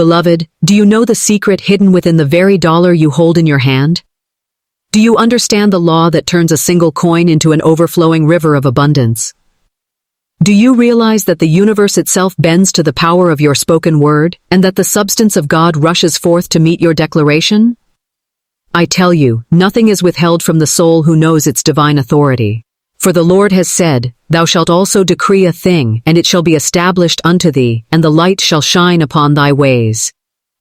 Beloved, do you know the secret hidden within the very dollar you hold in your hand? Do you understand the law that turns a single coin into an overflowing river of abundance? Do you realize that the universe itself bends to the power of your spoken word, and that the substance of God rushes forth to meet your declaration? I tell you, nothing is withheld from the soul who knows its divine authority. For the Lord has said, Thou shalt also decree a thing, and it shall be established unto thee, and the light shall shine upon thy ways.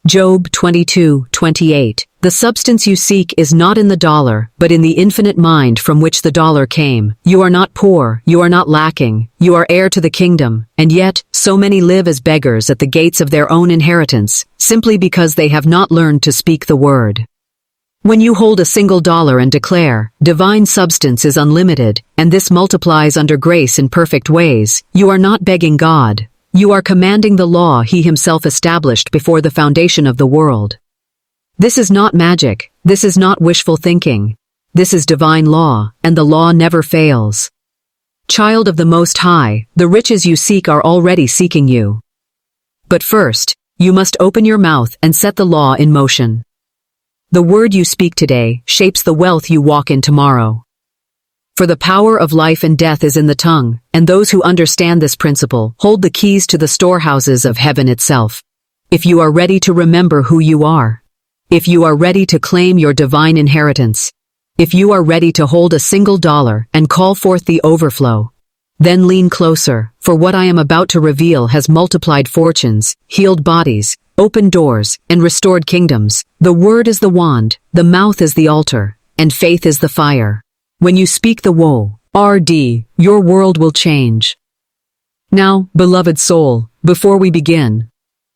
Job 22:28. The substance you seek is not in the dollar, but in the infinite mind from which the dollar came. You are not poor, you are not lacking, you are heir to the kingdom, and yet, so many live as beggars at the gates of their own inheritance, simply because they have not learned to speak the word. When you hold a single dollar and declare, divine substance is unlimited, and this multiplies under grace in perfect ways, you are not begging God. You are commanding the law He Himself established before the foundation of the world. This is not magic, this is not wishful thinking. This is divine law, and the law never fails. Child of the Most High, the riches you seek are already seeking you. But first, you must open your mouth and set the law in motion. The word you speak today shapes the wealth you walk in tomorrow. For the power of life and death is in the tongue, and those who understand this principle hold the keys to the storehouses of heaven itself. If you are ready to remember who you are, if you are ready to claim your divine inheritance, if you are ready to hold a single dollar and call forth the overflow, then lean closer, for what I am about to reveal has multiplied fortunes, healed bodies, opened doors, and restored kingdoms. The word is the wand, the mouth is the altar, and faith is the fire. When you speak the woe, RD, your world will change. Now, beloved soul, before we begin,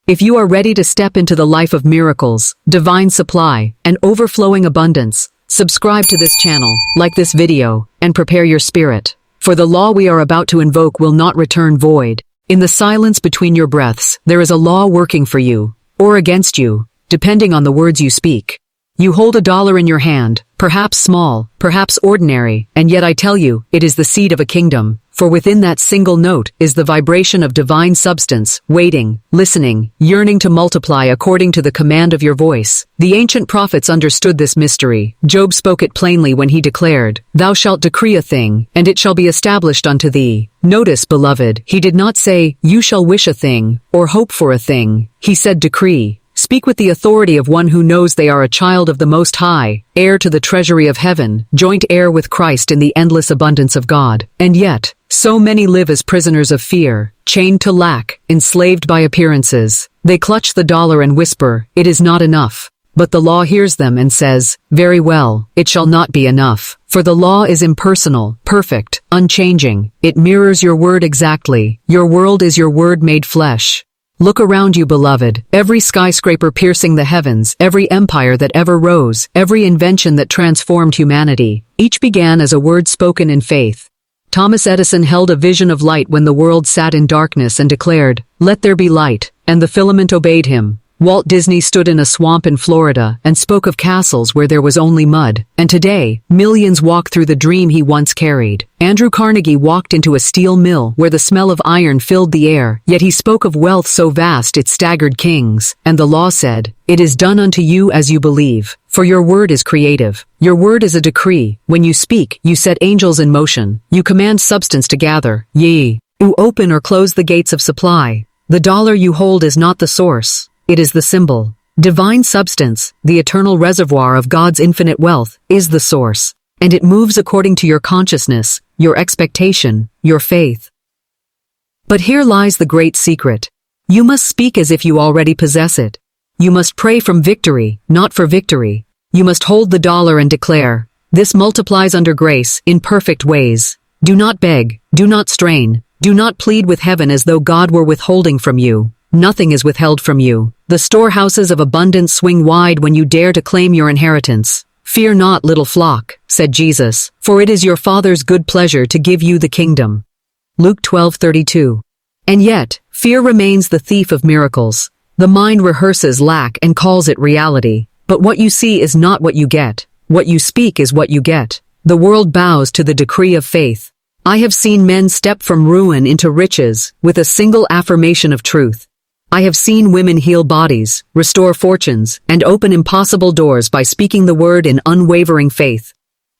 if you are ready to step into the life of miracles, divine supply, and overflowing abundance, subscribe to this channel, like this video, and prepare your spirit. For the law we are about to invoke will not return void. In the silence between your breaths, there is a law working for you, or against you, depending on the words you speak. You hold a dollar in your hand, perhaps small, perhaps ordinary, and yet I tell you, it is the seed of a kingdom, for within that single note is the vibration of divine substance, waiting, listening, yearning to multiply according to the command of your voice. The ancient prophets understood this mystery. Job spoke it plainly when he declared, Thou shalt decree a thing, and it shall be established unto thee. Notice, beloved, he did not say, You shall wish a thing, or hope for a thing. He said decree. Speak with the authority of one who knows they are a child of the Most High, heir to the treasury of heaven, joint heir with Christ in the endless abundance of God. And yet, so many live as prisoners of fear, chained to lack, enslaved by appearances. They clutch the dollar and whisper, It is not enough. But the law hears them and says, Very well, it shall not be enough. For the law is impersonal, perfect, unchanging. It mirrors your word exactly. Your world is your word made flesh. Look around you, beloved, every skyscraper piercing the heavens, every empire that ever rose, every invention that transformed humanity, each began as a word spoken in faith. Thomas Edison held a vision of light when the world sat in darkness and declared, Let there be light, and the filament obeyed him. Walt Disney stood in a swamp in Florida and spoke of castles where there was only mud, and today, millions walk through the dream he once carried. Andrew Carnegie walked into a steel mill where the smell of iron filled the air, yet he spoke of wealth so vast it staggered kings, and the law said, It is done unto you as you believe, for your word is creative. Your word is a decree. When you speak, you set angels in motion. You command substance to gather. You open or close the gates of supply. The dollar you hold is not the source. It is the symbol. Divine substance, the eternal reservoir of God's infinite wealth, is the source, and it moves according to your consciousness, your expectation, your faith. But here lies the great secret. You must speak as if you already possess it. You must pray from victory, not for victory. You must hold the dollar and declare, This multiplies under grace, in perfect ways. Do not beg, do not strain, do not plead with heaven as though God were withholding from you. Nothing is withheld from you. The storehouses of abundance swing wide when you dare to claim your inheritance. Fear not, little flock, said Jesus, for it is your Father's good pleasure to give you the kingdom. Luke 12:32. And yet, fear remains the thief of miracles. The mind rehearses lack and calls it reality. But what you see is not what you get. What you speak is what you get. The world bows to the decree of faith. I have seen men step from ruin into riches with a single affirmation of truth. I have seen women heal bodies, restore fortunes, and open impossible doors by speaking the word in unwavering faith.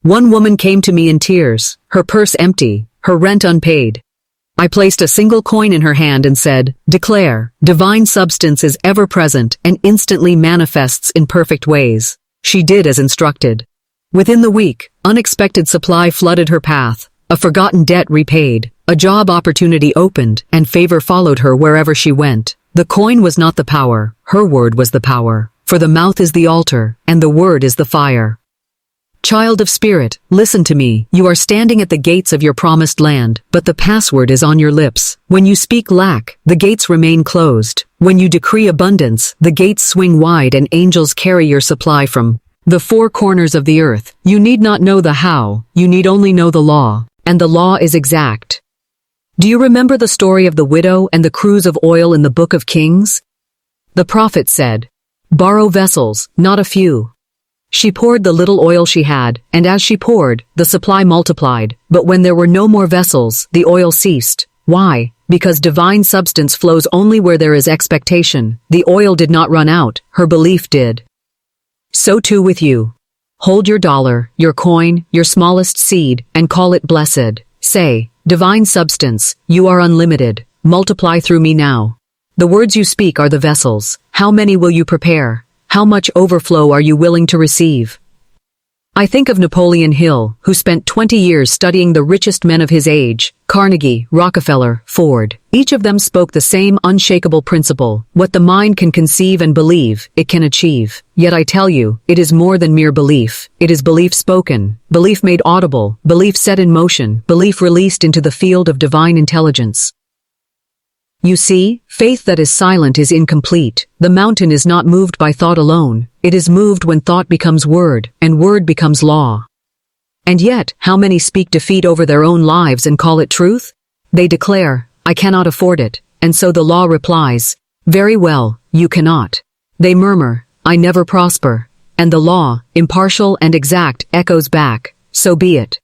One woman came to me in tears, her purse empty, her rent unpaid. I placed a single coin in her hand and said, "Declare, divine substance is ever present and instantly manifests in perfect ways." She did as instructed. Within the week, unexpected supply flooded her path, a forgotten debt repaid, a job opportunity opened, and favor followed her wherever she went. The coin was not the power, her word was the power, for the mouth is the altar, and the word is the fire. Child of Spirit, listen to me. You are standing at the gates of your promised land, but the password is on your lips. When you speak lack, the gates remain closed. When you decree abundance, the gates swing wide and angels carry your supply from the four corners of the earth. You need not know the how, you need only know the law, and the law is exact. Do you remember the story of the widow and the cruse of oil in the Book of Kings? The prophet said, "Borrow vessels, not a few." She poured the little oil she had, and as she poured, the supply multiplied. But when there were no more vessels, the oil ceased. Why? Because divine substance flows only where there is expectation. The oil did not run out, her belief did. So too with you. Hold your dollar, your coin, your smallest seed, and call it blessed. Say, "Divine substance, you are unlimited. Multiply through me now." The words you speak are the vessels. How many will you prepare? How much overflow are you willing to receive? I think of Napoleon Hill, who spent 20 years studying the richest men of his age, Carnegie, Rockefeller, Ford. Each of them spoke the same unshakable principle: what the mind can conceive and believe, it can achieve. Yet I tell you, it is more than mere belief. It is belief spoken, belief made audible, belief set in motion, belief released into the field of divine intelligence. You see, faith that is silent is incomplete. The mountain is not moved by thought alone. It is moved when thought becomes word, and word becomes law. And yet, how many speak defeat over their own lives and call it truth? They declare, "I cannot afford it," and so the law replies, "Very well, you cannot." They murmur, "I never prosper," and the law, impartial and exact, echoes back, "So be it."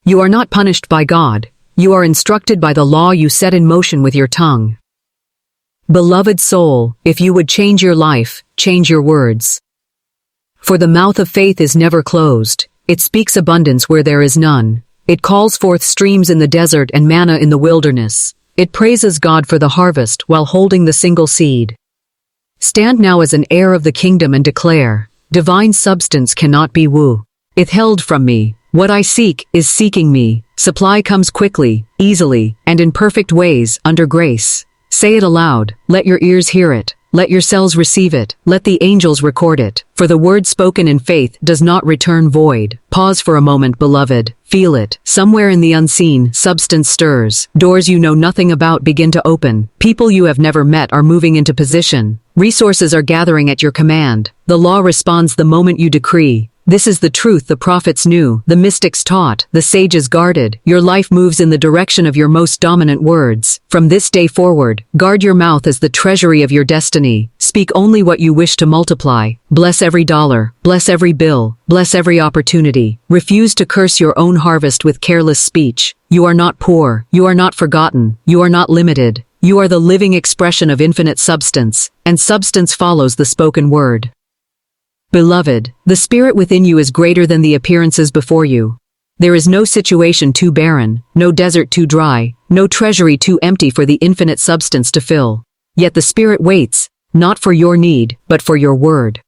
You are not punished by God. You are instructed by the law you set in motion with your tongue. Beloved soul, if you would change your life, change your words. For the mouth of faith is never closed. It speaks abundance where there is none. It calls forth streams in the desert and manna in the wilderness. It praises God for the harvest while holding the single seed. Stand now as an heir of the kingdom and declare, "Divine substance cannot be withheld from me. What I seek is seeking me. Supply comes quickly, easily, and in perfect ways, under grace." Say it aloud. Let your ears hear it. Let your cells receive it. Let the angels record it. For the word spoken in faith does not return void. Pause for a moment, beloved. Feel it. Somewhere in the unseen, substance stirs. Doors you know nothing about begin to open. People you have never met are moving into position. Resources are gathering at your command. The law responds the moment you decree. This is the truth the prophets knew, the mystics taught, the sages guarded. Your life moves in the direction of your most dominant words. From this day forward, guard your mouth as the treasury of your destiny. Speak only what you wish to multiply. Bless every dollar, bless every bill, bless every opportunity. Refuse to curse your own harvest with careless speech. You are not poor, you are not forgotten, you are not limited. You are the living expression of infinite substance, and substance follows the spoken word. Beloved, the spirit within you is greater than the appearances before you. There is no situation too barren, no desert too dry, no treasury too empty for the infinite substance to fill. Yet the spirit waits, not for your need, but for your word.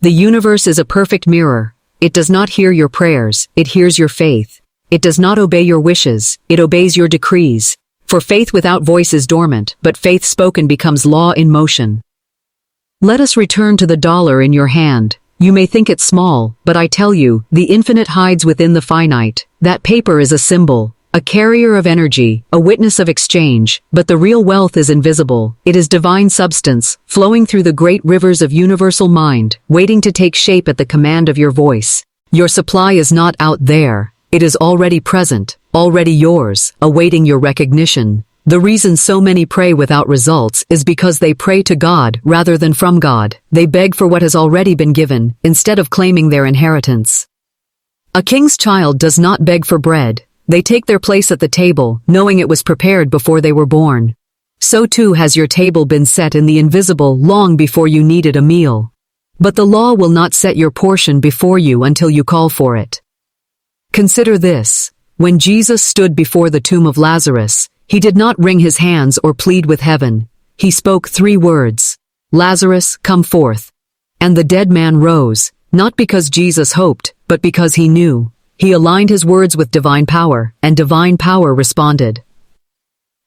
The universe is a perfect mirror. It does not hear your prayers, it hears your faith. It does not obey your wishes, it obeys your decrees. For faith without voice is dormant, but faith spoken becomes law in motion. Let us return to the dollar in your hand. You may think it small, but I tell you, the infinite hides within the finite. That paper is a symbol, a carrier of energy, a witness of exchange, but the real wealth is invisible. It is divine substance, flowing through the great rivers of universal mind, waiting to take shape at the command of your voice. Your supply is not out there. It is already present, already yours, awaiting your recognition. The reason so many pray without results is because they pray to God rather than from God. They beg for what has already been given, instead of claiming their inheritance. A king's child does not beg for bread. They take their place at the table, knowing it was prepared before they were born. So too has your table been set in the invisible long before you needed a meal. But the law will not set your portion before you until you call for it. Consider this. When Jesus stood before the tomb of Lazarus, he did not wring his hands or plead with heaven. He spoke 3 words. Lazarus, come forth. And the dead man rose, not because Jesus hoped, but because he knew. He aligned his words with divine power, and divine power responded.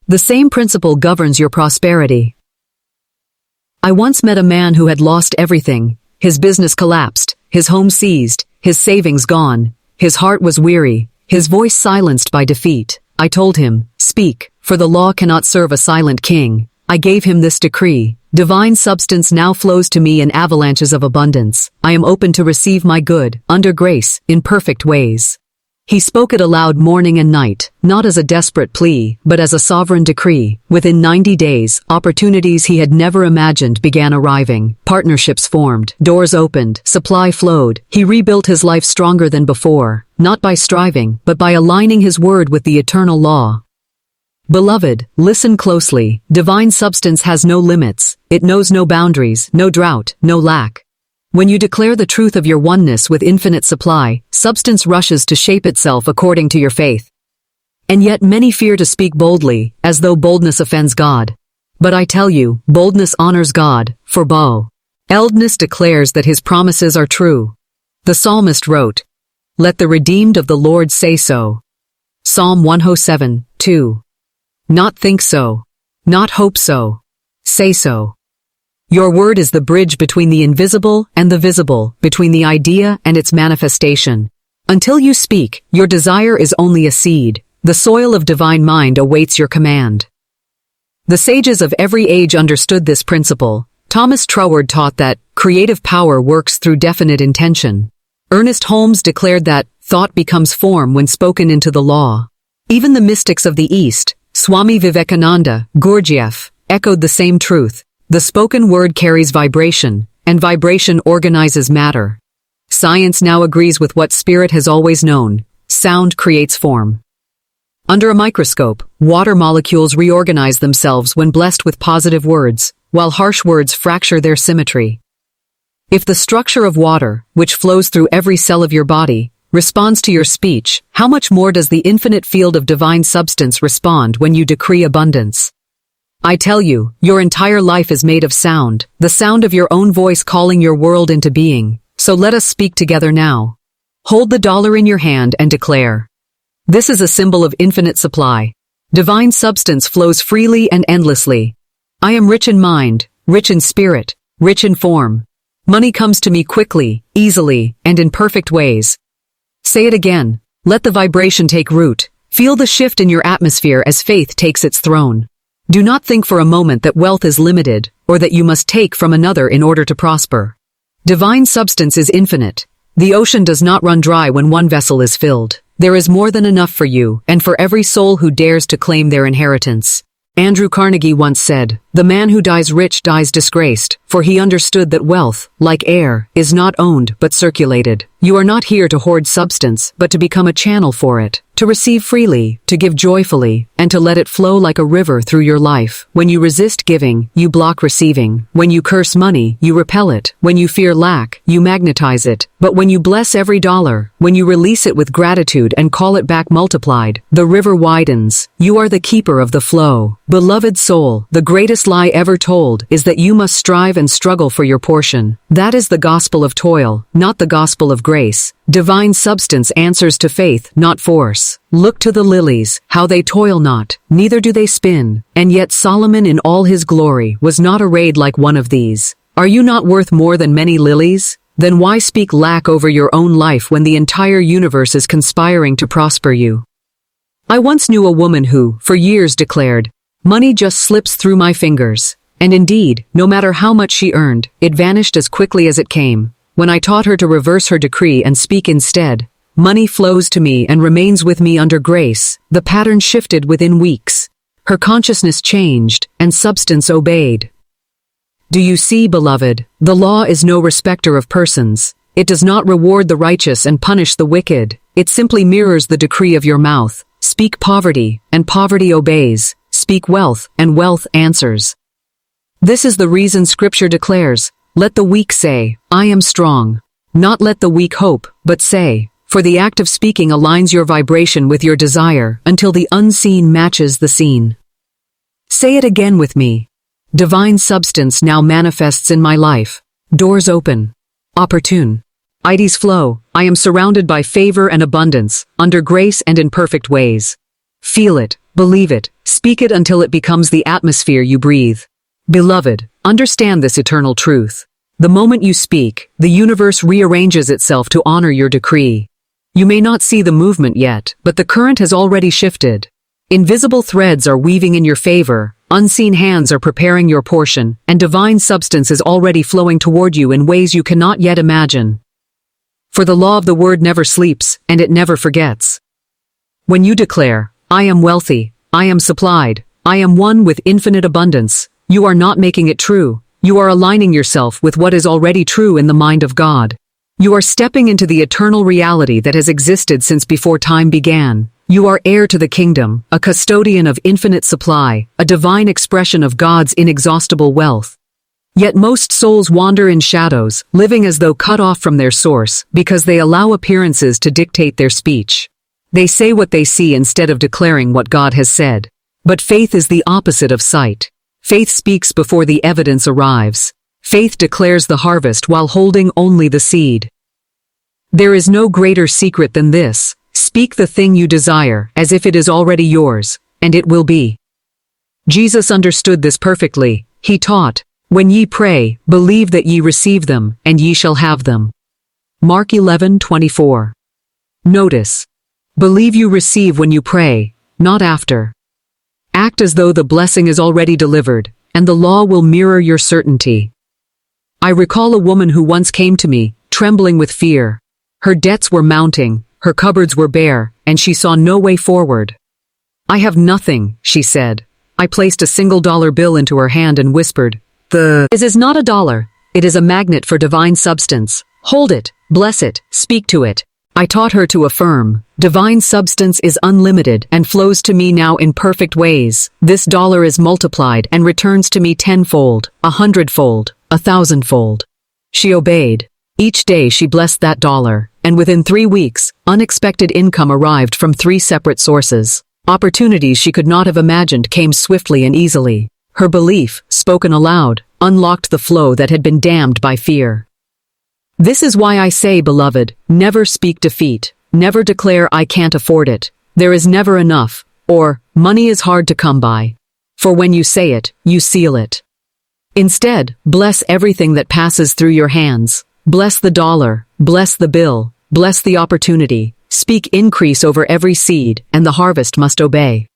The same principle governs your prosperity. I once met a man who had lost everything. His business collapsed, his home seized, his savings gone. His heart was weary, his voice silenced by defeat. I told him, speak, for the law cannot serve a silent king. I gave him this decree. Divine substance now flows to me in avalanches of abundance. I am open to receive my good, under grace, in perfect ways. He spoke it aloud morning and night, not as a desperate plea, but as a sovereign decree. Within 90 days, opportunities he had never imagined began arriving. Partnerships formed, doors opened, supply flowed. He rebuilt his life stronger than before, not by striving, but by aligning his word with the eternal law. Beloved, listen closely. Divine substance has no limits. It knows no boundaries, no drought, no lack. When you declare the truth of your oneness with infinite supply, substance rushes to shape itself according to your faith. And yet many fear to speak boldly, as though boldness offends God. But I tell you, boldness honors God, for boldness declares that his promises are true. The psalmist wrote, "Let the redeemed of the Lord say so." Psalm 107:2. Not think so. Not hope so. Say so. Your word is the bridge between the invisible and the visible, between the idea and its manifestation. Until you speak, your desire is only a seed. The soil of divine mind awaits your command. The sages of every age understood this principle. Thomas Troward taught that creative power works through definite intention. Ernest Holmes declared that thought becomes form when spoken into the law. Even the mystics of the East, Swami Vivekananda, Gurdjieff, echoed the same truth. The spoken word carries vibration, and vibration organizes matter. Science now agrees with what spirit has always known. Sound creates form. Under a microscope, water molecules reorganize themselves when blessed with positive words, while harsh words fracture their symmetry. If the structure of water, which flows through every cell of your body, responds to your speech, how much more does the infinite field of divine substance respond when you decree abundance? I tell you, your entire life is made of sound, the sound of your own voice calling your world into being. So let us speak together now. Hold the dollar in your hand and declare. This is a symbol of infinite supply. Divine substance flows freely and endlessly. I am rich in mind, rich in spirit, rich in form. Money comes to me quickly, easily, and in perfect ways. Say it again. Let the vibration take root. Feel the shift in your atmosphere as faith takes its throne. Do not think for a moment that wealth is limited, or that you must take from another in order to prosper. Divine substance is infinite. The ocean does not run dry when one vessel is filled. There is more than enough for you, and for every soul who dares to claim their inheritance. Andrew Carnegie once said, "The man who dies rich dies disgraced, for he understood that wealth, like air, is not owned but circulated." You are not here to hoard substance, but to become a channel for it, to receive freely, to give joyfully, and to let it flow like a river through your life. When you resist giving, you block receiving. When you curse money, you repel it. When you fear lack, you magnetize it. But when you bless every dollar, when you release it with gratitude and call it back multiplied, the river widens. You are the keeper of the flow. Beloved soul, the greatest lie ever told is that you must strive and struggle for your portion. That is the gospel of toil, not the gospel of grace. Divine substance answers to faith, not force. Look to the lilies, how they toil not, neither do they spin, and yet Solomon in all his glory was not arrayed like one of these. Are you not worth more than many lilies? Then why speak lack over your own life when the entire universe is conspiring to prosper you? I once knew a woman who, for years, declared, "Money just slips through my fingers." And indeed, no matter how much she earned, it vanished as quickly as it came. When I taught her to reverse her decree and speak instead, "Money flows to me and remains with me under grace," the pattern shifted within weeks. Her consciousness changed, and substance obeyed. Do you see, beloved? The law is no respecter of persons. It does not reward the righteous and punish the wicked. It simply mirrors the decree of your mouth. Speak poverty, and poverty obeys. speak wealth, and wealth answers. This is the reason Scripture declares, "Let the weak say, I am strong." Not let the weak hope, but say, for the act of speaking aligns your vibration with your desire until the unseen matches the seen. Say it again with me. Divine substance now manifests in my life. Doors open. Opportune. Ideas flow. I am surrounded by favor and abundance, under grace and in perfect ways. Feel it, believe it, speak it until it becomes the atmosphere you breathe. Beloved, understand this eternal truth. The moment you speak, the universe rearranges itself to honor your decree. You may not see the movement yet, but the current has already shifted. Invisible threads are weaving in your favor, unseen hands are preparing your portion, and divine substance is already flowing toward you in ways you cannot yet imagine. For the law of the word never sleeps, and it never forgets. When you declare, I am wealthy, I am supplied, I am one with infinite abundance, you are not making it true, you are aligning yourself with what is already true in the mind of God. You are stepping into the eternal reality that has existed since before time began. You are heir to the kingdom, a custodian of infinite supply, a divine expression of God's inexhaustible wealth. Yet most souls wander in shadows, living as though cut off from their source, because they allow appearances to dictate their speech. They say what they see instead of declaring what God has said. But faith is the opposite of sight. Faith speaks before the evidence arrives. Faith declares the harvest while holding only the seed. There is no greater secret than this. Speak the thing you desire, as if it is already yours, and it will be. Jesus understood this perfectly. He taught, when ye pray, believe that ye receive them, and ye shall have them. Mark 11:24. Notice. Believe you receive when you pray, not after. Act as though the blessing is already delivered, and the law will mirror your certainty. I recall a woman who once came to me, trembling with fear. Her debts were mounting, her cupboards were bare, and she saw no way forward. I have nothing, she said. I placed a $1 bill into her hand and whispered, This is not a dollar. It is a magnet for divine substance. Hold it, bless it, speak to it. I taught her to affirm, divine substance is unlimited and flows to me now in perfect ways. This dollar is multiplied and returns to me 10-fold, 100-fold, 1,000-fold. She obeyed. Each day she blessed that dollar, and within 3 weeks, unexpected income arrived from 3 separate sources. Opportunities she could not have imagined came swiftly and easily. Her belief, spoken aloud, unlocked the flow that had been dammed by fear. This is why I say, beloved, never speak defeat. Never declare I can't afford it. There is never enough, or money is hard to come by. For when you say it, you seal it. Instead, bless everything that passes through your hands. Bless the dollar, bless the bill, bless the opportunity. Speak increase over every seed, and the harvest must obey.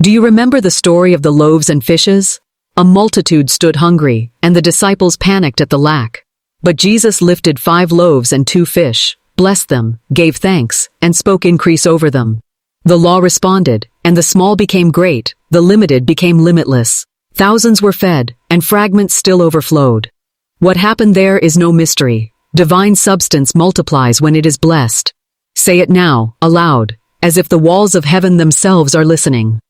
Do you remember the story of the loaves and fishes? A multitude stood hungry, and the disciples panicked at the lack. But Jesus lifted 5 loaves and 2 fish, blessed them, gave thanks, and spoke increase over them. The law responded, and the small became great, the limited became limitless. Thousands were fed, and fragments still overflowed. What happened there is no mystery. Divine substance multiplies when it is blessed. Say it now, aloud, as if the walls of heaven themselves are listening.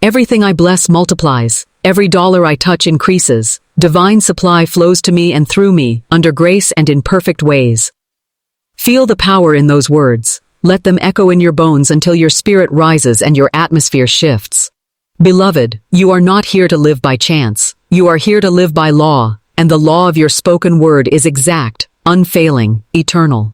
Everything I bless multiplies. Every dollar I touch increases. Divine supply flows to me and through me, under grace and in perfect ways. Feel the power in those words. Let them echo in your bones until your spirit rises and your atmosphere shifts. Beloved, you are not here to live by chance. You are here to live by law, and the law of your spoken word is exact, unfailing, eternal.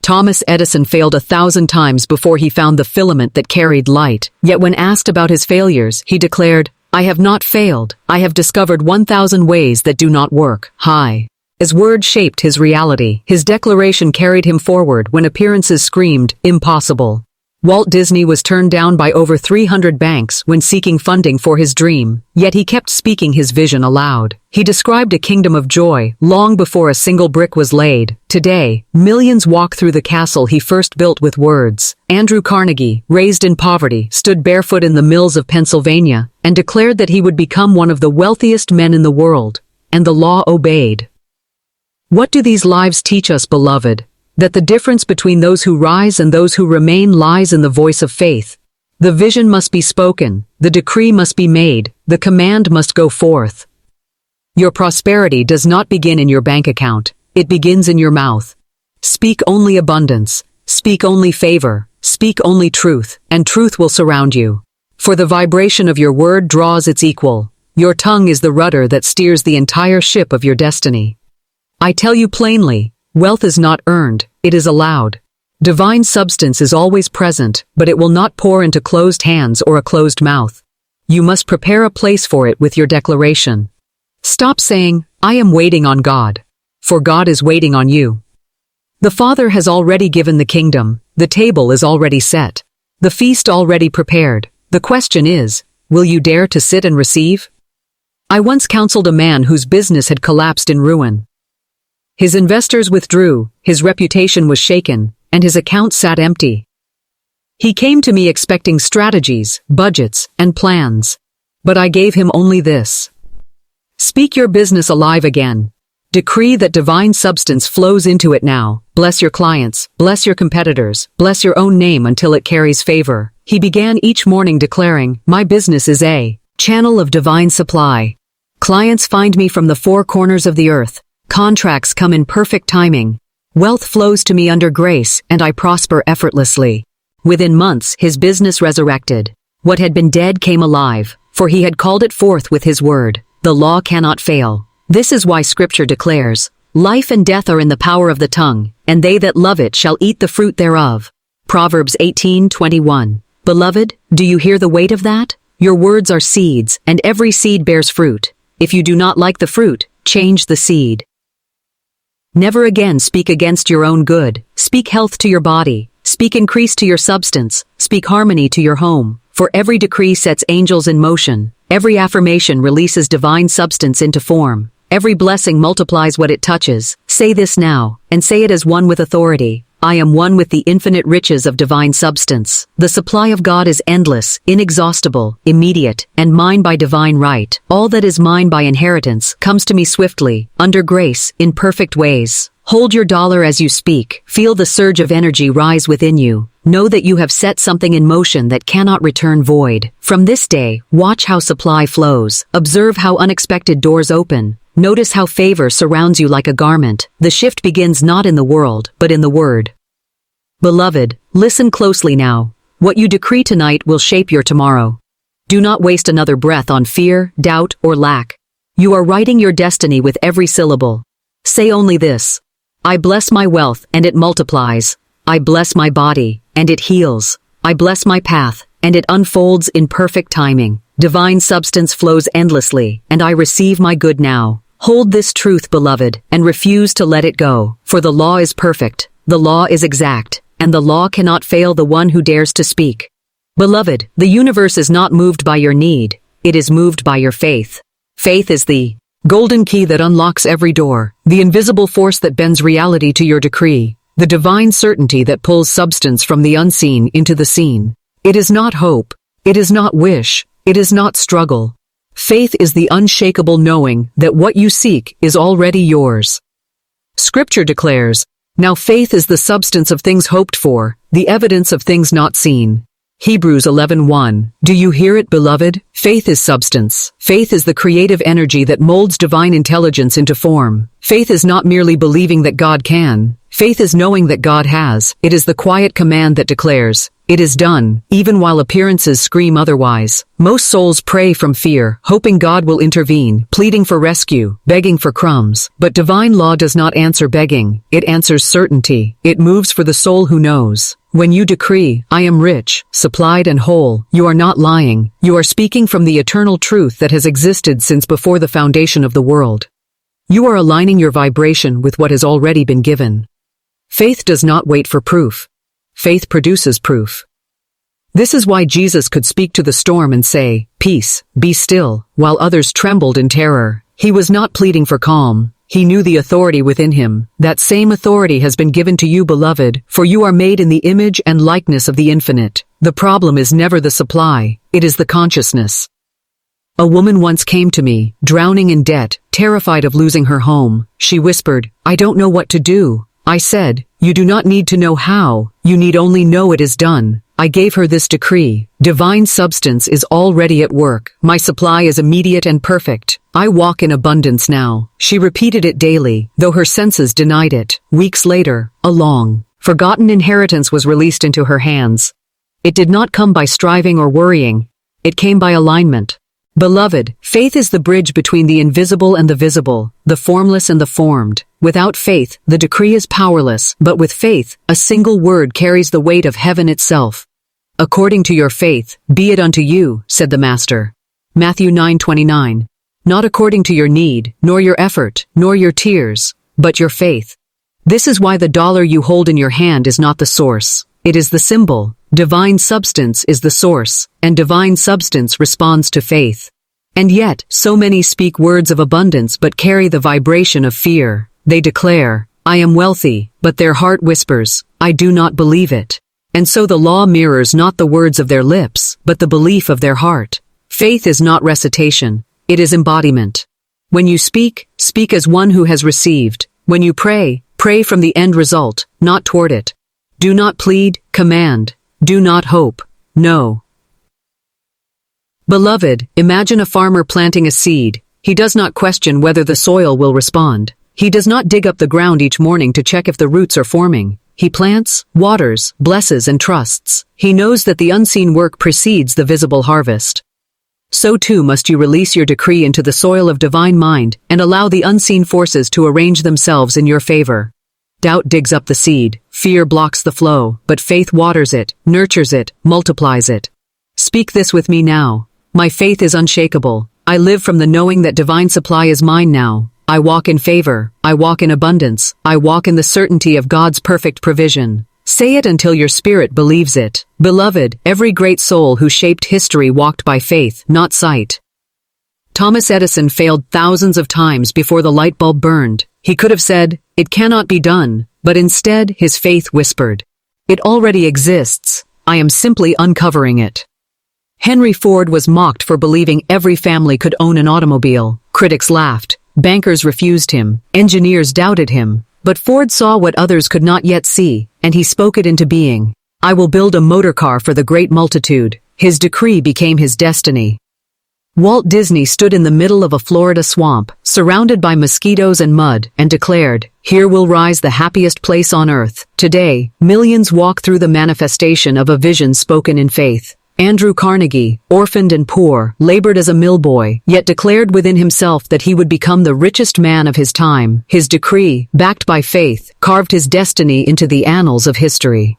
Thomas Edison failed 1,000 times before he found the filament that carried light. Yet when asked about his failures, he declared, I have not failed. I have discovered 1,000 ways that do not work. Hi. His word shaped his reality. His declaration carried him forward when appearances screamed, impossible. Walt Disney was turned down by over 300 banks when seeking funding for his dream, yet he kept speaking his vision aloud. He described a kingdom of joy long before a single brick was laid. Today, millions walk through the castle he first built with words. Andrew Carnegie, raised in poverty, stood barefoot in the mills of Pennsylvania and declared that he would become one of the wealthiest men in the world, and the law obeyed. What do these lives teach us, beloved? That the difference between those who rise and those who remain lies in the voice of faith. The vision must be spoken, the decree must be made, the command must go forth. Your prosperity does not begin in your bank account, it begins in your mouth. Speak only abundance, speak only favor, speak only truth, and truth will surround you. For the vibration of your word draws its equal. Your tongue is the rudder that steers the entire ship of your destiny. I tell you plainly, wealth is not earned, it is allowed. Divine substance is always present, but it will not pour into closed hands or a closed mouth. You must prepare a place for it with your declaration. Stop saying, I am waiting on God. For God is waiting on you. The Father has already given the kingdom, the table is already set, the feast already prepared. The question is, will you dare to sit and receive? I once counseled a man whose business had collapsed in ruin. His investors withdrew, his reputation was shaken, and his account sat empty. He came to me expecting strategies, budgets, and plans. But I gave him only this. Speak your business alive again. Decree that divine substance flows into it now. Bless your clients, bless your competitors, bless your own name until it carries favor. He began each morning declaring, my business is a channel of divine supply. Clients find me from the four corners of the earth. Contracts come in perfect timing. Wealth flows to me under grace, and I prosper effortlessly. Within months, his business resurrected. What had been dead came alive, for he had called it forth with his word. The law cannot fail. This is why Scripture declares, life and death are in the power of the tongue, and they that love it shall eat the fruit thereof. Proverbs 18:21. Beloved, do you hear the weight of that? Your words are seeds, and every seed bears fruit. If you do not like the fruit, change the seed. Never again speak against your own good. Speak health to your body. Speak increase to your substance. Speak harmony to your home. For every decree sets angels in motion. Every affirmation releases divine substance into form. Every blessing multiplies what it touches. Say this now, and say it as one with authority. I am one with the infinite riches of divine substance. The supply of God is endless, inexhaustible, immediate, and mine by divine right. All that is mine by inheritance comes to me swiftly, under grace, in perfect ways. Hold your dollar as you speak. Feel the surge of energy rise within you. Know that you have set something in motion that cannot return void. From this day, watch how supply flows. Observe how unexpected doors open. Notice how favor surrounds you like a garment. The shift begins not in the world, but in the word. Beloved, listen closely now. What you decree tonight will shape your tomorrow. Do not waste another breath on fear, doubt, or lack. You are writing your destiny with every syllable. Say only this. I bless my wealth, and it multiplies. I bless my body, and it heals. I bless my path, and it unfolds in perfect timing. Divine substance flows endlessly, and I receive my good now. Hold this truth, beloved, and refuse to let it go, for the law is perfect, the law is exact, and the law cannot fail the one who dares to speak. Beloved, the universe is not moved by your need, it is moved by your faith. Faith is the golden key that unlocks every door, the invisible force that bends reality to your decree, the divine certainty that pulls substance from the unseen into the seen. It is not hope, it is not wish, it is not struggle. Faith is the unshakable knowing that what you seek is already yours. Scripture declares, now faith is the substance of things hoped for, the evidence of things not seen. Hebrews 11:1. Do you hear it, beloved? Faith is substance. Faith is the creative energy that molds divine intelligence into form. Faith is not merely believing that God can. Faith is knowing that God has. It is the quiet command that declares, it is done, even while appearances scream otherwise. Most souls pray from fear, hoping God will intervene, pleading for rescue, begging for crumbs. But divine law does not answer begging, it answers certainty. It moves for the soul who knows. When you decree, I am rich, supplied and whole, you are not lying. You are speaking from the eternal truth that has existed since before the foundation of the world. You are aligning your vibration with what has already been given. Faith does not wait for proof. Faith produces proof. This is why Jesus could speak to the storm and say, peace, be still, while others trembled in terror. He was not pleading for calm. He knew the authority within him. That same authority has been given to you, beloved, for you are made in the image and likeness of the infinite. The problem is never the supply, it is the consciousness. A woman once came to me, drowning in debt, terrified of losing her home. She whispered, I don't know what to do. I said, you do not need to know how, you need only know it is done. I gave her this decree. Divine substance is already at work. My supply is immediate and perfect. I walk in abundance now. She repeated it daily, though her senses denied it. Weeks later, a long, forgotten inheritance was released into her hands. It did not come by striving or worrying. It came by alignment. Beloved, faith is the bridge between the invisible and the visible, the formless and the formed. Without faith, the decree is powerless, but with faith, a single word carries the weight of heaven itself. According to your faith, be it unto you, said the Master. Matthew 9:29. Not according to your need, nor your effort, nor your tears, but your faith. This is why the dollar you hold in your hand is not the source. It is the symbol. Divine substance is the source, and divine substance responds to faith. And yet, so many speak words of abundance but carry the vibration of fear. They declare, I am wealthy, but their heart whispers, I do not believe it. And so the law mirrors not the words of their lips, but the belief of their heart. Faith is not recitation, it is embodiment. When you speak, speak as one who has received. When you pray, pray from the end result, not toward it. Do not plead, command. Do not hope. No. Beloved, imagine a farmer planting a seed. He does not question whether the soil will respond. He does not dig up the ground each morning to check if the roots are forming. He plants, waters, blesses, and trusts. He knows that the unseen work precedes the visible harvest. So too must you release your decree into the soil of divine mind and allow the unseen forces to arrange themselves in your favor. Doubt digs up the seed, fear blocks the flow, but faith waters it, nurtures it, multiplies it. Speak this with me now. My faith is unshakable. I live from the knowing that divine supply is mine now. I walk in favor. I walk in abundance. I walk in the certainty of God's perfect provision. Say it until your spirit believes it. Beloved, every great soul who shaped history walked by faith, not sight. Thomas Edison failed thousands of times before the light bulb burned. He could have said, it cannot be done, but instead his faith whispered, it already exists. I am simply uncovering it. Henry Ford was mocked for believing every family could own an automobile. Critics laughed. Bankers refused him. Engineers doubted him. But Ford saw what others could not yet see, and he spoke it into being. I will build a motor car for the great multitude. His decree became his destiny. Walt Disney stood in the middle of a Florida swamp, surrounded by mosquitoes and mud, and declared, here will rise the happiest place on earth. Today, millions walk through the manifestation of a vision spoken in faith. Andrew Carnegie, orphaned and poor, labored as a mill boy, yet declared within himself that he would become the richest man of his time. His decree, backed by faith, carved his destiny into the annals of history.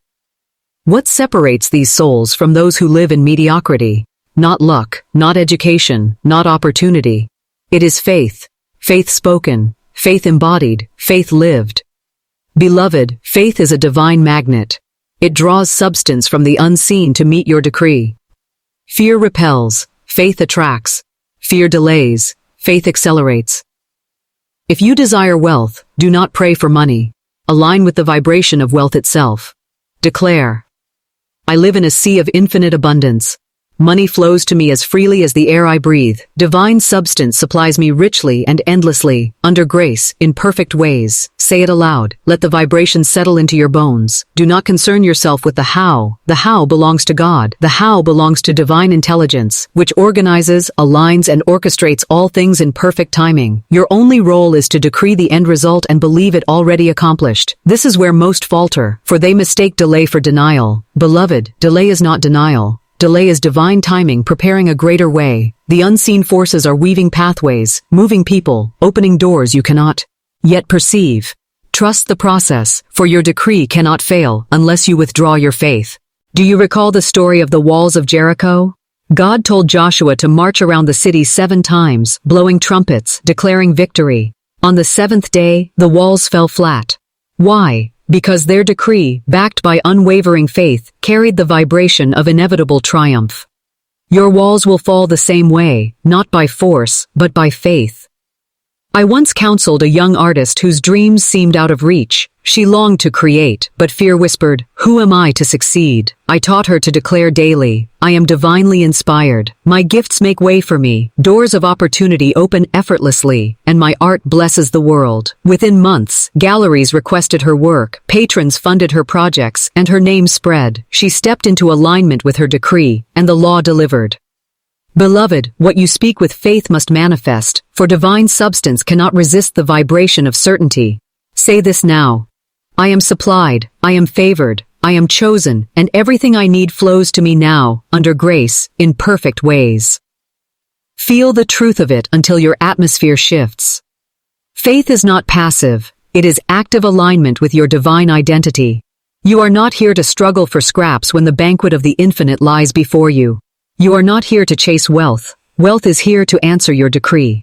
What separates these souls from those who live in mediocrity? Not luck, not education, not opportunity. It is faith. Faith spoken, faith embodied, faith lived. Beloved, faith is a divine magnet. It draws substance from the unseen to meet your decree. Fear repels, faith attracts. Fear delays, faith accelerates. If you desire wealth, do not pray for money. Align with the vibration of wealth itself. Declare, I live in a sea of infinite abundance. Money flows to me as freely as the air I breathe. Divine substance supplies me richly and endlessly, under grace, in perfect ways. Say it aloud. Let the vibration settle into your bones. Do not concern yourself with the how. The how belongs to God. The how belongs to divine intelligence, which organizes, aligns, and orchestrates all things in perfect timing. Your only role is to decree the end result and believe it already accomplished. This is where most falter, for they mistake delay for denial. Beloved, delay is not denial. Delay is divine timing preparing a greater way. The unseen forces are weaving pathways, moving people, opening doors you cannot yet perceive. Trust the process, for your decree cannot fail unless you withdraw your faith. Do you recall the story of the walls of Jericho? God told Joshua to march around the city 7 times, blowing trumpets, declaring victory. On the 7th day, the walls fell flat. Why? Because their decree, backed by unwavering faith, carried the vibration of inevitable triumph. Your walls will fall the same way, not by force, but by faith. I once counseled a young artist whose dreams seemed out of reach. She longed to create, but fear whispered, "Who am I to succeed?" I taught her to declare daily, "I am divinely inspired. My gifts make way for me, doors of opportunity open effortlessly, and my art blesses the world." Within months, galleries requested her work, patrons funded her projects, and her name spread. She stepped into alignment with her decree, and the law delivered. Beloved, what you speak with faith must manifest, for divine substance cannot resist the vibration of certainty. Say this now. I am supplied, I am favored, I am chosen, and everything I need flows to me now, under grace, in perfect ways. Feel the truth of it until your atmosphere shifts. Faith is not passive, it is active alignment with your divine identity. You are not here to struggle for scraps when the banquet of the infinite lies before you. You are not here to chase wealth. Wealth is here to answer your decree.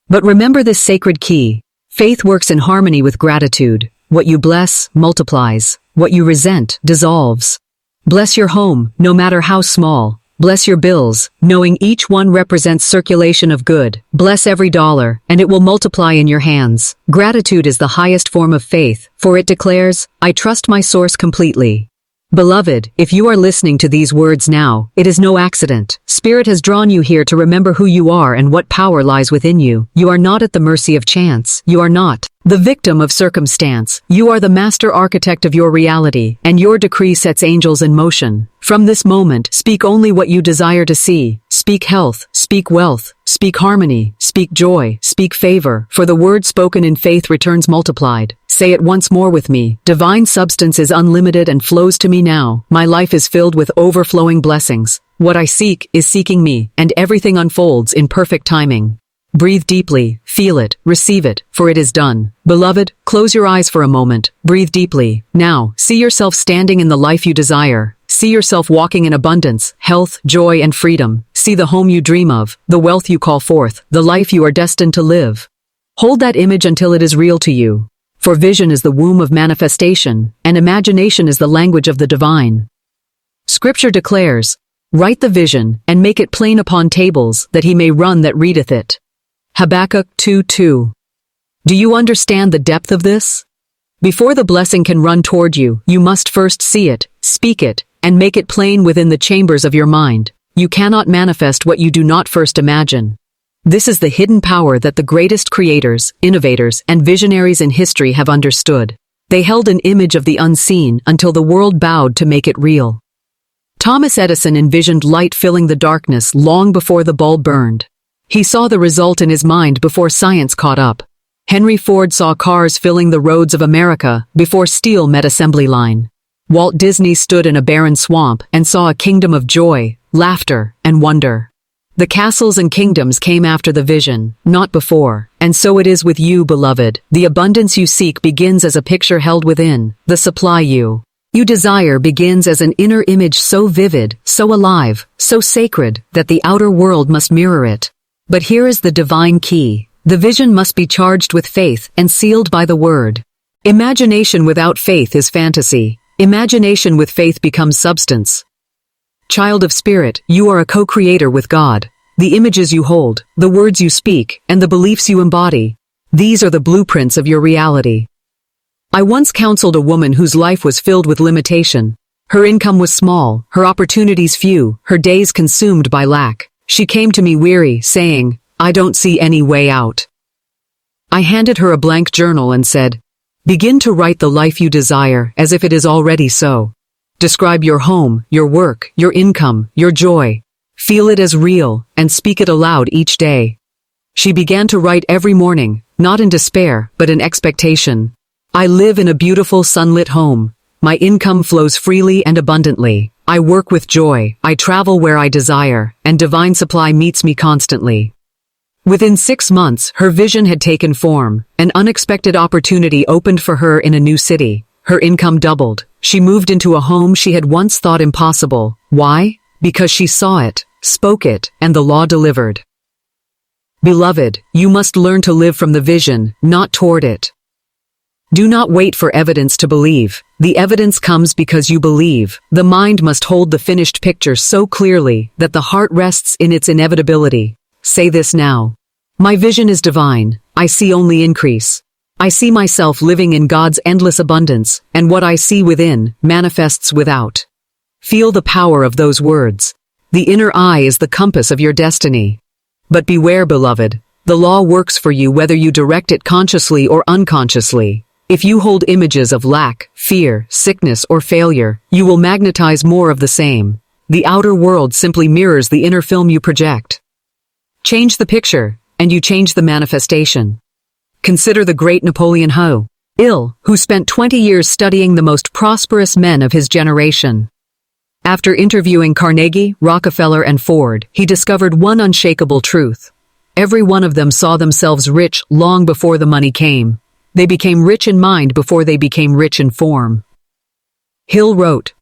But remember this sacred key. Faith works in harmony with gratitude. What you bless, multiplies. What you resent, dissolves. Bless your home, no matter how small. Bless your bills, knowing each one represents circulation of good. Bless every dollar, and it will multiply in your hands. Gratitude is the highest form of faith, for it declares, "I trust my source completely." Beloved, if you are listening to these words now, it is no accident. Spirit has drawn you here to remember who you are and what power lies within you. You are not at the mercy of chance. You are not the victim of circumstance. You are the master architect of your reality, and your decree sets angels in motion. From this moment, speak only what you desire to see. Speak health, speak wealth, speak harmony, speak joy, speak favor, for the word spoken in faith returns multiplied. Say it once more with me. Divine substance is unlimited and flows to me now. My life is filled with overflowing blessings. What I seek is seeking me, and everything unfolds in perfect timing. Breathe deeply, feel it, receive it, for it is done. Beloved, close your eyes for a moment. Breathe deeply. Now, see yourself standing in the life you desire. See yourself walking in abundance, health, joy, and freedom. See the home you dream of, the wealth you call forth, the life you are destined to live. Hold that image until it is real to you. For vision is the womb of manifestation, and imagination is the language of the divine. Scripture declares, "Write the vision, and make it plain upon tables, that he may run that readeth it." Habakkuk 2:2. Do you understand the depth of this? Before the blessing can run toward you, you must first see it, speak it, and make it plain within the chambers of your mind. You cannot manifest what you do not first imagine. This is the hidden power that the greatest creators, innovators, and visionaries in history have understood. They held an image of the unseen until the world bowed to make it real. Thomas Edison envisioned light filling the darkness long before the bulb burned. He saw the result in his mind before science caught up. Henry Ford saw cars filling the roads of America before steel met assembly line. Walt Disney stood in a barren swamp and saw a kingdom of joy, laughter, and wonder. The castles and kingdoms came after the vision, not before. And so it is with you, beloved. The abundance you seek begins as a picture held within. The supply you desire begins as an inner image so vivid, so alive, so sacred, that the outer world must mirror it. But here is the divine key. The vision must be charged with faith and sealed by the word. Imagination without faith is fantasy. Imagination with faith becomes substance. Child of Spirit, you are a co-creator with God. The images you hold, the words you speak, and the beliefs you embody. These are the blueprints of your reality. I once counseled a woman whose life was filled with limitation. Her income was small, her opportunities few, her days consumed by lack. She came to me weary, saying, "I don't see any way out." I handed her a blank journal and said, "Begin to write the life you desire as if it is already so. Describe your home, your work, your income, your joy. Feel it as real, and speak it aloud each day." She began to write every morning, not in despair, but in expectation. I live in a beautiful sunlit home. My income flows freely and abundantly. I work with joy, I travel where I desire, and divine supply meets me constantly. Within 6 months, her vision had taken form. An unexpected opportunity opened for her in a new city. Her income doubled. She moved into a home she had once thought impossible. Why? Because she saw it, spoke it, and the law delivered. Beloved, you must learn to live from the vision, not toward it. Do not wait for evidence to believe. The evidence comes because you believe. The mind must hold the finished picture so clearly that the heart rests in its inevitability. Say this now. My vision is divine. I see only increase. I see myself living in God's endless abundance, and what I see within manifests without. Feel the power of those words. The inner eye is the compass of your destiny. But beware, beloved, the law works for you whether you direct it consciously or unconsciously. If you hold images of lack, fear, sickness, or failure, you will magnetize more of the same. The outer world simply mirrors the inner film you project. Change the picture, and you change the manifestation. Consider the great Napoleon Hill, who spent 20 years studying the most prosperous men of his generation. After interviewing Carnegie, Rockefeller, and Ford, he discovered one unshakable truth. Every one of them saw themselves rich long before the money came. They became rich in mind before they became rich in form. Hill wrote,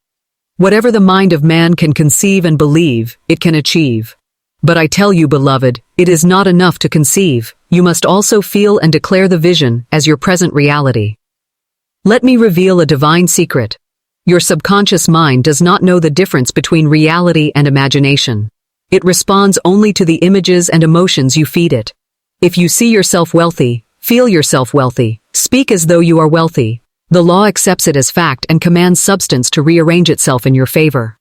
"Whatever the mind of man can conceive and believe, it can achieve. But I tell you, beloved, it is not enough to conceive. You must also feel and declare the vision as your present reality." Let me reveal a divine secret. Your subconscious mind does not know the difference between reality and imagination. It responds only to the images and emotions you feed it. If you see yourself wealthy, feel yourself wealthy, speak as though you are wealthy, the law accepts it as fact and commands substance to rearrange itself in your favor.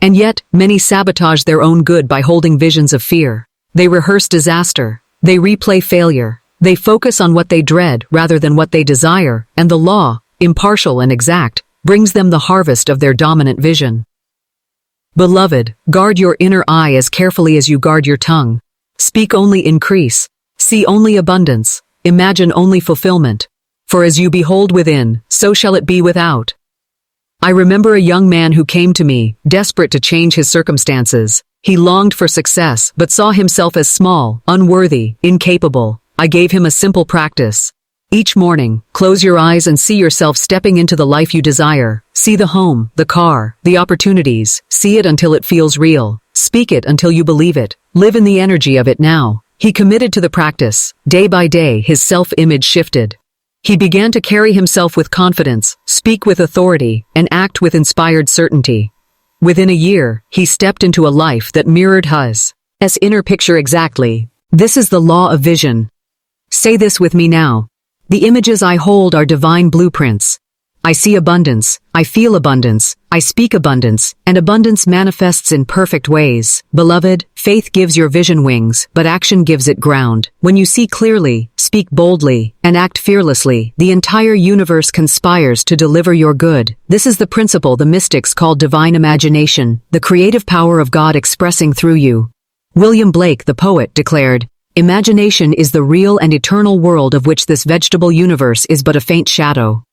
And yet, many sabotage their own good by holding visions of fear. They rehearse disaster. They replay failure. They focus on what they dread rather than what they desire, and the law, impartial and exact, brings them the harvest of their dominant vision. Beloved, guard your inner eye as carefully as you guard your tongue. Speak only increase. See only abundance. Imagine only fulfillment. For as you behold within, so shall it be without. I remember a young man who came to me, desperate to change his circumstances. He longed for success, but saw himself as small, unworthy, incapable. I gave him a simple practice. Each morning, close your eyes and see yourself stepping into the life you desire. See the home, the car, the opportunities. See it until it feels real. Speak it until you believe it. Live in the energy of it now. He committed to the practice. Day by day, his self-image shifted. He began to carry himself with confidence, speak with authority, and act with inspired certainty. Within a year, he stepped into a life that mirrored his inner picture exactly. This is the law of vision. Say this with me now. The images I hold are divine blueprints. I see abundance, I feel abundance, I speak abundance, and abundance manifests in perfect ways. Beloved, faith gives your vision wings, but action gives it ground. When you see clearly, speak boldly, and act fearlessly, the entire universe conspires to deliver your good. This is the principle the mystics call divine imagination, the creative power of God expressing through you. William Blake, the poet, declared, "Imagination is the real and eternal world of which this vegetable universe is but a faint shadow."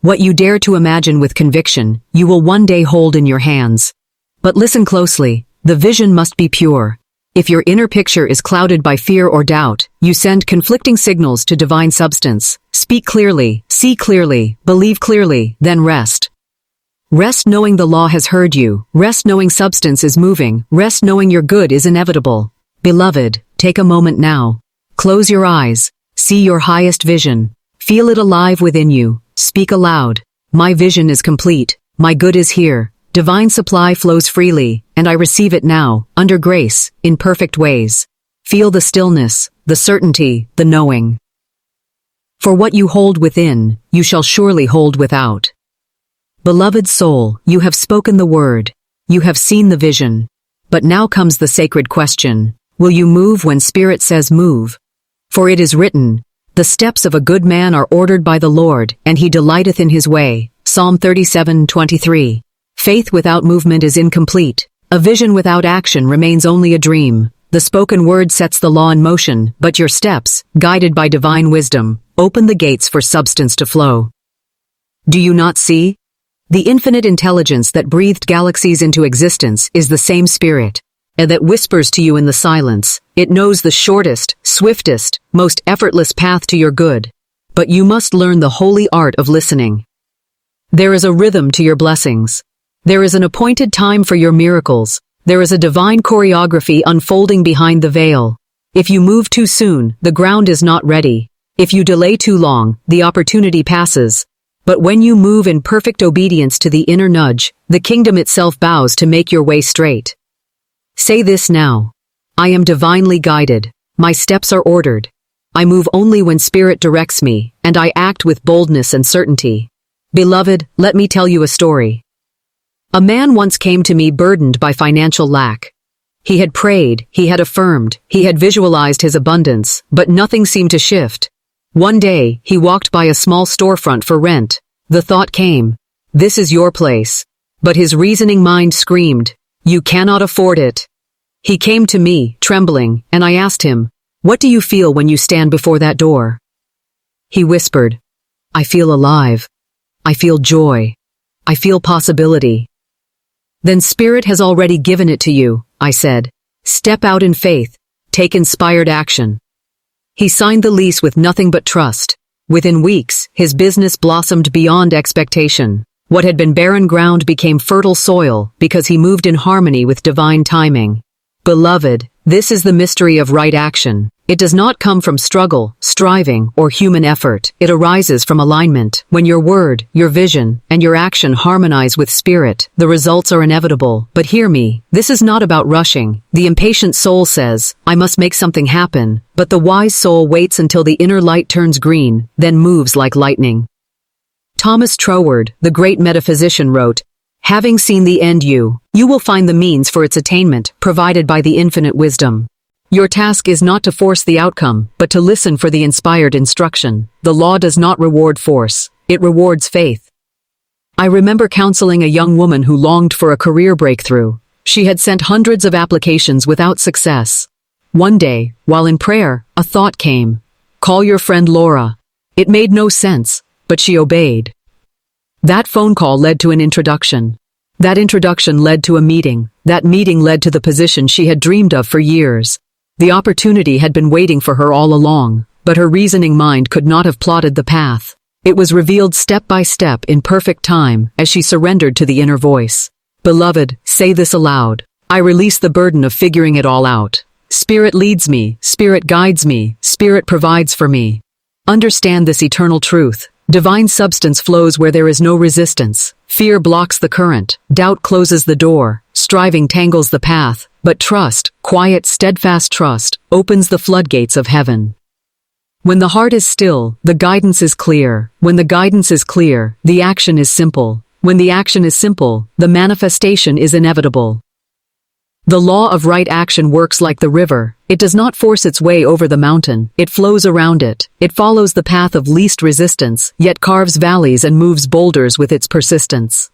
What you dare to imagine with conviction, you will one day hold in your hands. But listen closely, the vision must be pure. If your inner picture is clouded by fear or doubt, you send conflicting signals to divine substance. Speak clearly, see clearly, believe clearly, then rest. Rest knowing the law has heard you, rest knowing substance is moving, rest knowing your good is inevitable. Beloved, take a moment now. Close your eyes, see your highest vision, feel it alive within you. Speak aloud. My vision is complete. My good is here. Divine supply flows freely, and I receive it now, under grace, in perfect ways. Feel the stillness, the certainty, the knowing. For what you hold within, you shall surely hold without. Beloved soul, you have spoken the word. You have seen the vision. But now comes the sacred question. Will you move when Spirit says move? For it is written, "The steps of a good man are ordered by the Lord, and he delighteth in his way." Psalm 37:23. Faith without movement is incomplete. A vision without action remains only a dream. The spoken word sets the law in motion, but your steps, guided by divine wisdom, open the gates for substance to flow. Do you not see? The infinite intelligence that breathed galaxies into existence is the same Spirit, and that whispers to you in the silence. It knows the shortest, swiftest, most effortless path to your good. But you must learn the holy art of listening. There is a rhythm to your blessings. There is an appointed time for your miracles. There is a divine choreography unfolding behind the veil. If you move too soon, the ground is not ready. If you delay too long, the opportunity passes. But when you move in perfect obedience to the inner nudge, the kingdom itself bows to make your way straight. Say this now. I am divinely guided. My steps are ordered. I move only when Spirit directs me, and I act with boldness and certainty. Beloved, let me tell you a story. A man once came to me burdened by financial lack. He had prayed, he had affirmed, he had visualized his abundance, but nothing seemed to shift. One day, he walked by a small storefront for rent. The thought came, "This is your place." But his reasoning mind screamed, "You cannot afford it." He came to me, trembling, and I asked him, "What do you feel when you stand before that door?" He whispered, "I feel alive. I feel joy. I feel possibility." "Then Spirit has already given it to you," I said. "Step out in faith. Take inspired action." He signed the lease with nothing but trust. Within weeks, his business blossomed beyond expectation. What had been barren ground became fertile soil because he moved in harmony with divine timing. Beloved, this is the mystery of right action. It does not come from struggle, striving, or human effort. It arises from alignment. When your word, your vision, and your action harmonize with Spirit, the results are inevitable. But hear me, this is not about rushing. The impatient soul says, "I must make something happen," but the wise soul waits until the inner light turns green, then moves like lightning. Thomas Troward, the great metaphysician, wrote, "Having seen the end you will find the means for its attainment, provided by the infinite wisdom." Your task is not to force the outcome, but to listen for the inspired instruction. The law does not reward force, it rewards faith. I remember counseling a young woman who longed for a career breakthrough. She had sent hundreds of applications without success. One day, while in prayer, a thought came. "Call your friend Laura." It made no sense, but she obeyed. That phone call led to an introduction. That introduction led to a meeting. That meeting led to the position she had dreamed of for years. The opportunity had been waiting for her all along, but her reasoning mind could not have plotted the path. It was revealed step by step in perfect time as she surrendered to the inner voice. Beloved, say this aloud. I release the burden of figuring it all out. Spirit leads me, Spirit guides me, Spirit provides for me. Understand this eternal truth. Divine substance flows where there is no resistance. Fear blocks the current. Doubt closes the door. Striving tangles the path. But trust, quiet, steadfast trust, opens the floodgates of heaven. When the heart is still, the guidance is clear. When the guidance is clear, the action is simple. When the action is simple, the manifestation is inevitable. The law of right action works like the river. It does not force its way over the mountain. It flows around it. It follows the path of least resistance, yet carves valleys and moves boulders with its persistence.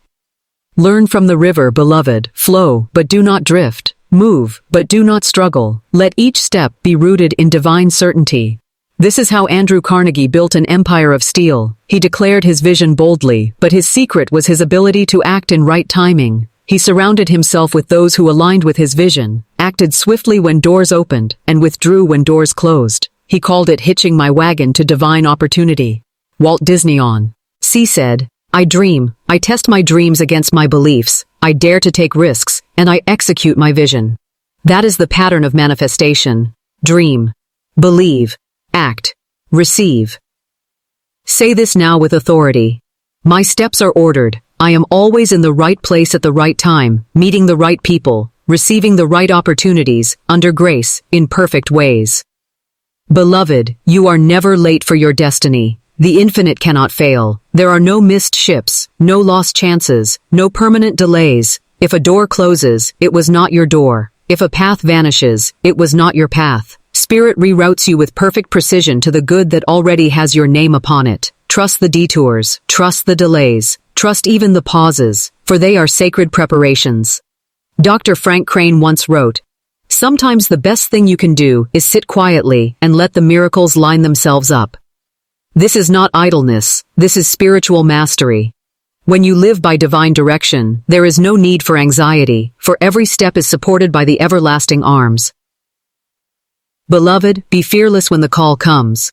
Learn from the river, beloved. Flow, but do not drift. Move, but do not struggle. Let each step be rooted in divine certainty. This is how Andrew Carnegie built an empire of steel. He declared his vision boldly, but his secret was his ability to act in right timing. He surrounded himself with those who aligned with his vision, acted swiftly when doors opened, and withdrew when doors closed. He called it hitching my wagon to divine opportunity. Walt Disney on. C said, I dream, I test my dreams against my beliefs, I dare to take risks, and I execute my vision. That is the pattern of manifestation. Dream. Believe. Act. Receive. Say this now with authority. My steps are ordered. I am always in the right place at the right time, meeting the right people, receiving the right opportunities, under grace, in perfect ways. Beloved, you are never late for your destiny. The infinite cannot fail. There are no missed ships, no lost chances, no permanent delays. If a door closes, it was not your door. If a path vanishes, it was not your path. Spirit reroutes you with perfect precision to the good that already has your name upon it. Trust the detours, trust the delays, trust even the pauses, for they are sacred preparations. Dr. Frank Crane once wrote, sometimes the best thing you can do is sit quietly and let the miracles line themselves up. This is not idleness, this is spiritual mastery. When you live by divine direction, there is no need for anxiety, for every step is supported by the everlasting arms. Beloved, be fearless when the call comes.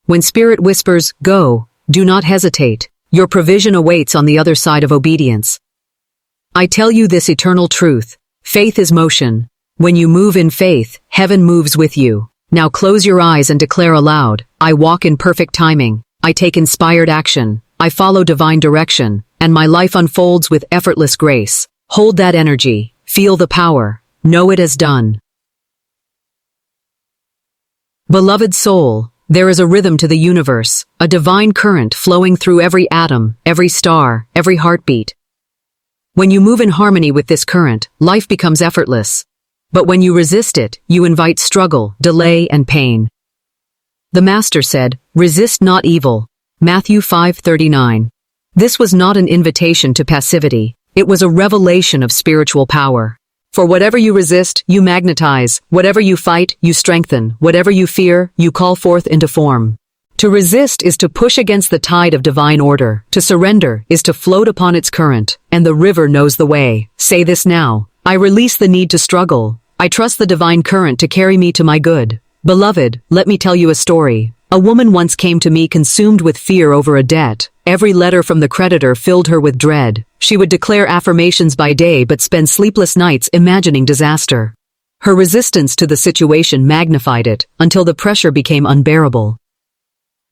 When Spirit whispers, go, do not hesitate. Your provision awaits on the other side of obedience. I tell you this eternal truth. Faith is motion. When you move in faith, heaven moves with you. Now close your eyes and declare aloud, I walk in perfect timing. I take inspired action. I follow divine direction, and my life unfolds with effortless grace. Hold that energy. Feel the power. Know it as done. Beloved soul, There is a rhythm to the universe, a divine current flowing through every atom, every star, every heartbeat. When you move in harmony with this current, life becomes effortless. But when you resist it, you invite struggle, delay, and pain. The Master said, "Resist not evil." Matthew 5:39. This was not an invitation to passivity. It was a revelation of spiritual power. For whatever you resist, you magnetize. Whatever you fight, you strengthen. Whatever you fear, you call forth into form. To resist is to push against the tide of divine order. To surrender is to float upon its current, and the river knows the way. Say this now. I release the need to struggle. I trust the divine current to carry me to my good. Beloved, let me tell you a story. A woman once came to me consumed with fear over a debt. Every letter from the creditor filled her with dread. She would declare affirmations by day but spend sleepless nights imagining disaster. Her resistance to the situation magnified it, until the pressure became unbearable.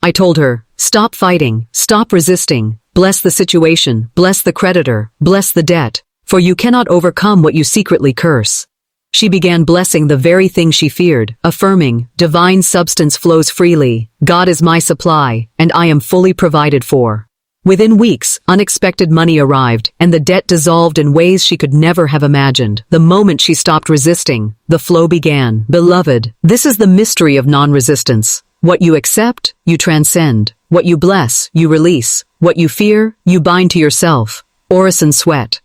I told her, stop fighting, stop resisting, bless the situation, bless the creditor, bless the debt, for you cannot overcome what you secretly curse. She began blessing the very thing she feared, affirming, divine substance flows freely, God is my supply, and I am fully provided for. Within weeks, unexpected money arrived, and the debt dissolved in ways she could never have imagined. The moment she stopped resisting, the flow began. Beloved, this is the mystery of non-resistance. What you accept, you transcend. What you bless, you release. What you fear, you bind to yourself. Orison Swett.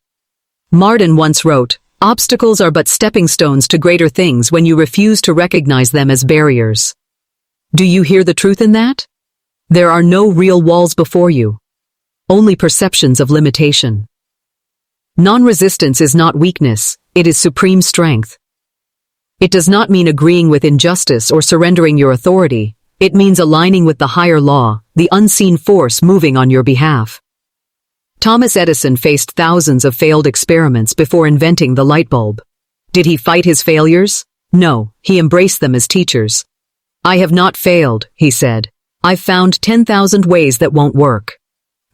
Martin once wrote, "Obstacles are but stepping stones to greater things when you refuse to recognize them as barriers." Do you hear the truth in that? There are no real walls before you. Only perceptions of limitation. Non-resistance is not weakness, it is supreme strength. It does not mean agreeing with injustice or surrendering your authority. It means aligning with the higher law, the unseen force moving on your behalf. Thomas Edison faced thousands of failed experiments before inventing the light bulb. Did he fight his failures? No, he embraced them as teachers. I have not failed, he said. I've found 10,000 ways that won't work.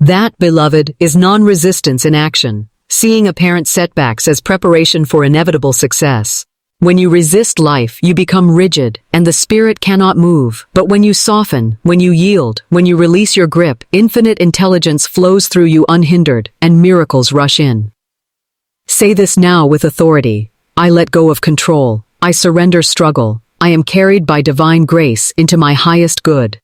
That, beloved, is non-resistance in action, seeing apparent setbacks as preparation for inevitable success. When you resist life, you become rigid, and the spirit cannot move. But when you soften, when you yield, when you release your grip, infinite intelligence flows through you unhindered, and miracles rush in. Say this now with authority. I let go of control. I surrender struggle. I am carried by divine grace into my highest good.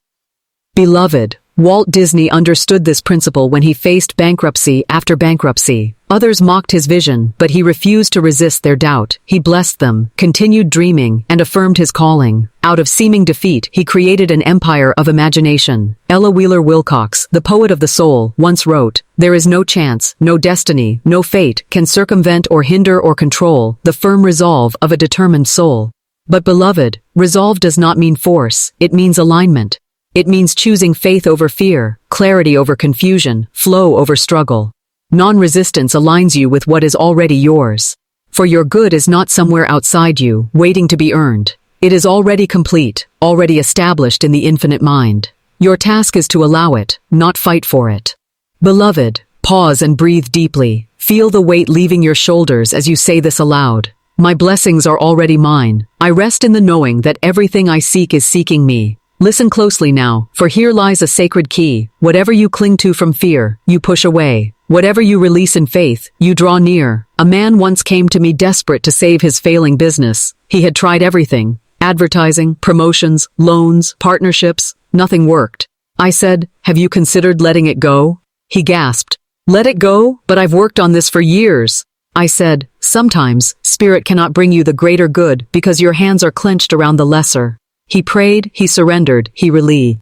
Beloved, Walt Disney understood this principle when he faced bankruptcy after bankruptcy. Others mocked his vision, but he refused to resist their doubt. He blessed them, continued dreaming, and affirmed his calling. Out of seeming defeat, he created an empire of imagination. Ella Wheeler Wilcox, the poet of the soul, once wrote, "There is no chance, no destiny, no fate can circumvent or hinder or control the firm resolve of a determined soul." But beloved, resolve does not mean force, it means alignment. It means choosing faith over fear, clarity over confusion, flow over struggle. Non-resistance aligns you with what is already yours. For your good is not somewhere outside you, waiting to be earned. It is already complete, already established in the infinite mind. Your task is to allow it, not fight for it. Beloved, pause and breathe deeply. Feel the weight leaving your shoulders as you say this aloud. My blessings are already mine. I rest in the knowing that everything I seek is seeking me. Listen closely now, for here lies a sacred key. Whatever you cling to from fear, you push away. Whatever you release in faith, you draw near. A man once came to me desperate to save his failing business. He had tried everything. Advertising, promotions, loans, partnerships. Nothing worked. I said, "Have you considered letting it go?" He gasped. "Let it go? But I've worked on this for years." I said, "Sometimes, spirit cannot bring you the greater good because your hands are clenched around the lesser." He prayed, he surrendered, he released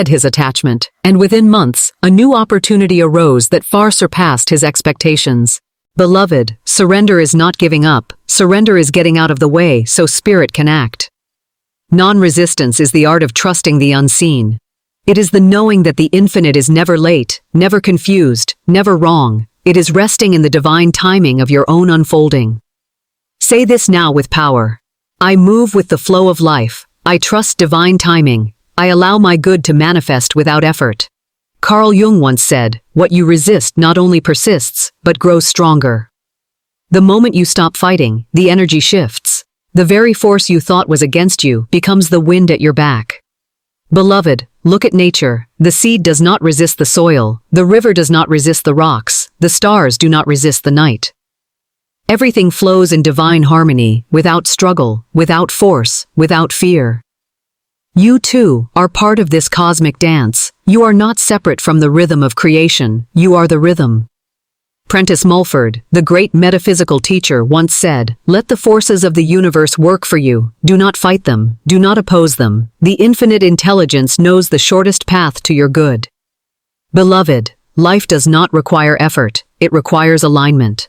his attachment, and within months, a new opportunity arose that far surpassed his expectations. Beloved, surrender is not giving up. Surrender is getting out of the way so spirit can act. Non-resistance is the art of trusting the unseen. It is the knowing that the infinite is never late, never confused, never wrong. It is resting in the divine timing of your own unfolding. Say this now with power. I move with the flow of life. I trust divine timing. I allow my good to manifest without effort. Carl Jung once said, "What you resist not only persists, but grows stronger." The moment you stop fighting, the energy shifts. The very force you thought was against you becomes the wind at your back. Beloved, look at nature. The seed does not resist the soil, the river does not resist the rocks, the stars do not resist the night. Everything flows in divine harmony, without struggle, without force, without fear. You too are part of this cosmic dance. You are not separate from the rhythm of creation, you are the rhythm. Prentice Mulford, the great metaphysical teacher, once said, "Let the forces of the universe work for you. Do not fight them. Do not oppose them. The infinite intelligence knows the shortest path to your good." Beloved, life does not require effort. It requires alignment.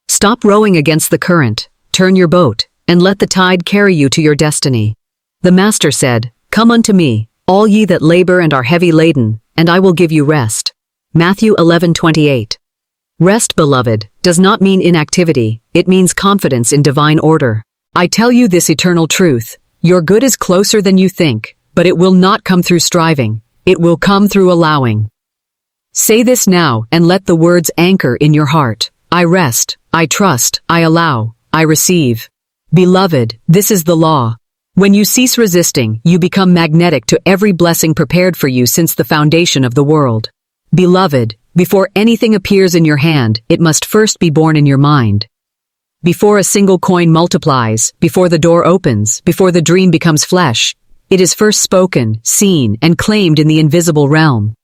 Stop rowing against the current. Turn your boat, and let the tide carry you to your destiny. The Master said, "Come unto me, all ye that labor and are heavy laden, and I will give you rest." Matthew 11:28. Rest, beloved, does not mean inactivity, it means confidence in divine order. I tell you this eternal truth, your good is closer than you think, but it will not come through striving, it will come through allowing. Say this now and let the words anchor in your heart. I rest, I trust, I allow, I receive. Beloved, this is the law. When you cease resisting, you become magnetic to every blessing prepared for you since the foundation of the world. Beloved, before anything appears in your hand, it must first be born in your mind. Before a single coin multiplies, before the door opens, before the dream becomes flesh, it is first spoken, seen, and claimed in the invisible realm.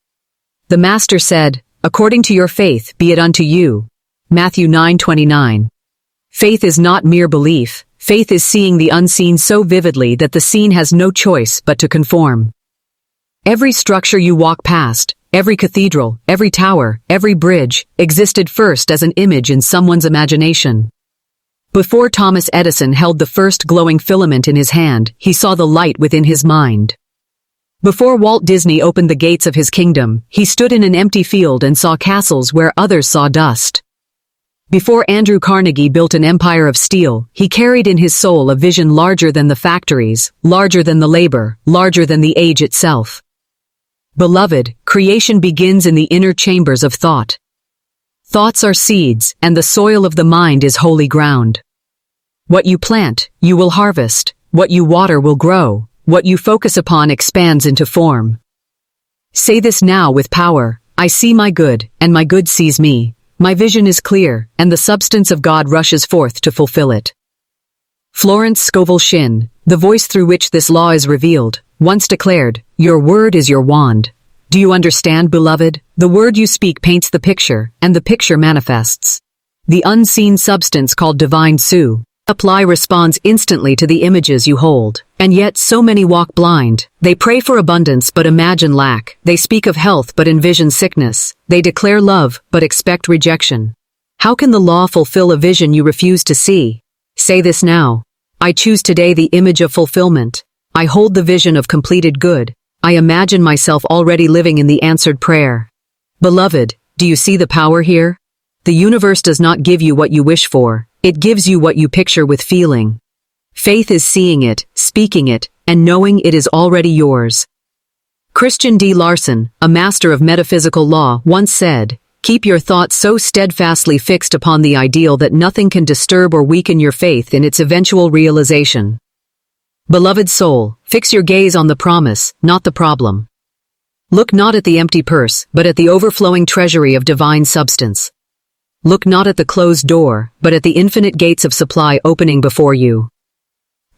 The Master said, "According to your faith, be it unto you." Matthew 9:29. Faith is not mere belief. Faith is seeing the unseen so vividly that the seen has no choice but to conform. Every structure you walk past, every cathedral, every tower, every bridge, existed first as an image in someone's imagination. Before Thomas Edison held the first glowing filament in his hand, he saw the light within his mind. Before Walt Disney opened the gates of his kingdom, he stood in an empty field and saw castles where others saw dust. Before Andrew Carnegie built an empire of steel, he carried in his soul a vision larger than the factories, larger than the labor, larger than the age itself. Beloved, creation begins in the inner chambers of thought. Thoughts are seeds, and the soil of the mind is holy ground. What you plant, you will harvest. What you water will grow. What you focus upon expands into form. Say this now with power. I see my good, and my good sees me. My vision is clear, and the substance of God rushes forth to fulfill it. Florence Scovel Shinn, the voice through which this law is revealed, once declared, "Your word is your wand." Do you understand, beloved? The word you speak paints the picture, and the picture manifests. The unseen substance called divine supply responds instantly to the images you hold. And yet so many walk blind. They pray for abundance but imagine lack. They speak of health but envision sickness. They declare love but expect rejection. How can the law fulfill a vision you refuse to see? Say this now. I choose today the image of fulfillment. I hold the vision of completed good. I imagine myself already living in the answered prayer. Beloved, do you see the power here? The universe does not give you what you wish for. It gives you what you picture with feeling. Faith is seeing it, speaking it, and knowing it is already yours. Christian D. Larson, a master of metaphysical law, once said, "Keep your thoughts so steadfastly fixed upon the ideal that nothing can disturb or weaken your faith in its eventual realization." Beloved soul, fix your gaze on the promise, not the problem. Look not at the empty purse, but at the overflowing treasury of divine substance. Look not at the closed door, but at the infinite gates of supply opening before you.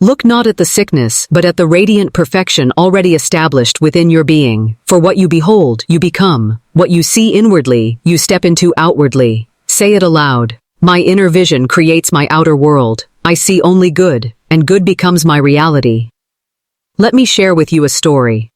Look not at the sickness, but at the radiant perfection already established within your being. For what you behold, you become. What you see inwardly, you step into outwardly. Say it aloud. My inner vision creates my outer world. I see only good, and good becomes my reality. Let me share with you a story.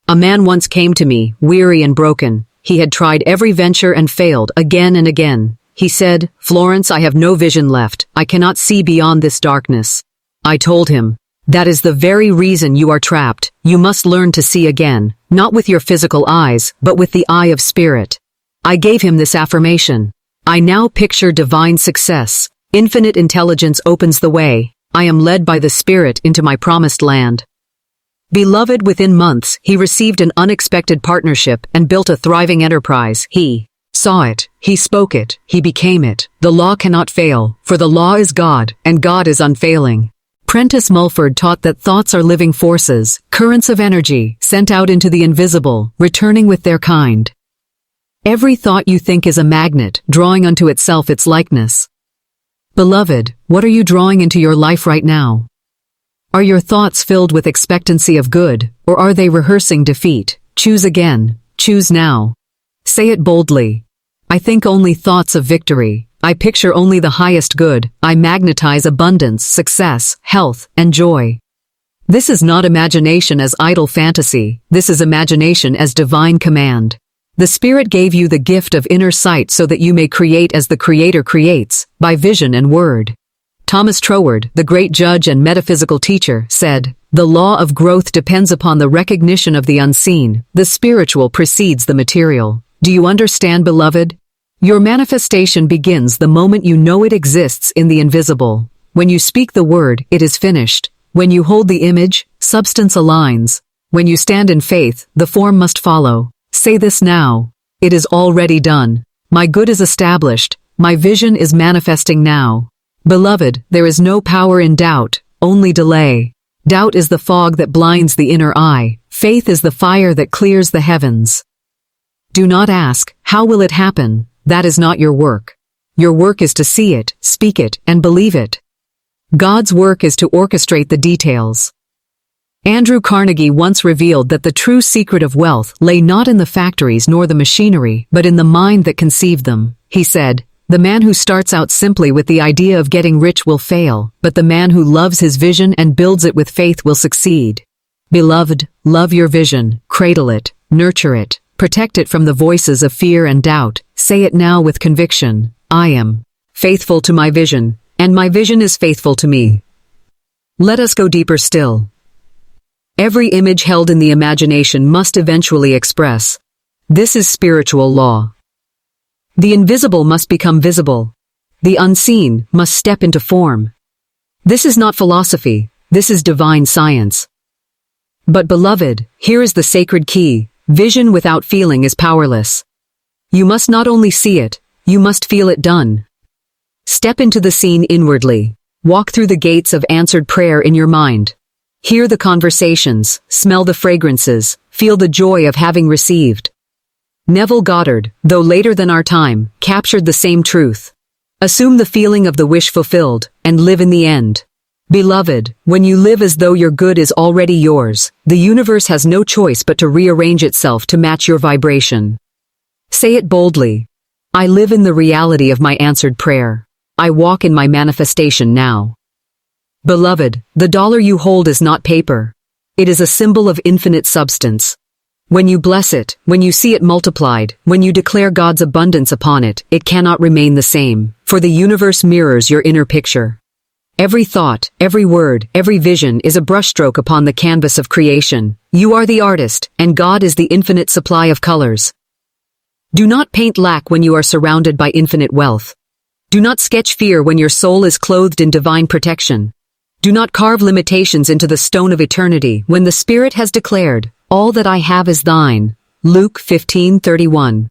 A man once came to me, weary and broken. He had tried every venture and failed again and again. He said, "Florence, I have no vision left. I cannot see beyond this darkness." I told him, "That is the very reason you are trapped. You must learn to see again, not with your physical eyes, but with the eye of spirit." I gave him this affirmation. I now picture divine success. Infinite intelligence opens the way. I am led by the Spirit into my promised land. Beloved, within months, he received an unexpected partnership and built a thriving enterprise. He saw it, he spoke it, he became it. The law cannot fail, for the law is God, and God is unfailing. Prentice Mulford taught that thoughts are living forces, currents of energy, sent out into the invisible, returning with their kind. Every thought you think is a magnet, drawing unto itself its likeness. Beloved, what are you drawing into your life right now? Are your thoughts filled with expectancy of good, or are they rehearsing defeat? Choose again. Choose now. Say it boldly. I think only thoughts of victory. I picture only the highest good. I magnetize abundance, success, health, and joy. This is not imagination as idle fantasy. This is imagination as divine command. The Spirit gave you the gift of inner sight so that you may create as the Creator creates, by vision and word. Thomas Troward, the great judge and metaphysical teacher, said, "The law of growth depends upon the recognition of the unseen. The spiritual precedes the material." Do you understand, beloved? Your manifestation begins the moment you know it exists in the invisible. When you speak the word, it is finished. When you hold the image, substance aligns. When you stand in faith, the form must follow. Say this now. It is already done. My good is established. My vision is manifesting now. Beloved, there is no power in doubt, only delay. Doubt is the fog that blinds the inner eye. Faith is the fire that clears the heavens. Do not ask, how will it happen? That is not your work. Your work is to see it, speak it, and believe it. God's work is to orchestrate the details. Andrew Carnegie once revealed that the true secret of wealth lay not in the factories nor the machinery, but in the mind that conceived them. He said, "The man who starts out simply with the idea of getting rich will fail, but the man who loves his vision and builds it with faith will succeed." Beloved, love your vision, cradle it, nurture it, protect it from the voices of fear and doubt. Say it now with conviction. I am faithful to my vision, and my vision is faithful to me. Let us go deeper still. Every image held in the imagination must eventually express. This is spiritual law. The invisible must become visible. The unseen must step into form. This is not philosophy. This is divine science. But beloved, here is the sacred key. Vision without feeling is powerless. You must not only see it, you must feel it done. Step into the scene inwardly. Walk through the gates of answered prayer in your mind. Hear the conversations, smell the fragrances, feel the joy of having received. Neville Goddard, though later than our time, captured the same truth. Assume the feeling of the wish fulfilled, and live in the end. Beloved, when you live as though your good is already yours, the universe has no choice but to rearrange itself to match your vibration. Say it boldly. I live in the reality of my answered prayer. I walk in my manifestation now. Beloved, the dollar you hold is not paper. It is a symbol of infinite substance. When you bless it, when you see it multiplied, when you declare God's abundance upon it, it cannot remain the same, for the universe mirrors your inner picture. Every thought, every word, every vision is a brushstroke upon the canvas of creation. You are the artist, and God is the infinite supply of colors. Do not paint lack when you are surrounded by infinite wealth. Do not sketch fear when your soul is clothed in divine protection. Do not carve limitations into the stone of eternity when the Spirit has declared, "All that I have is thine." Luke 15:31.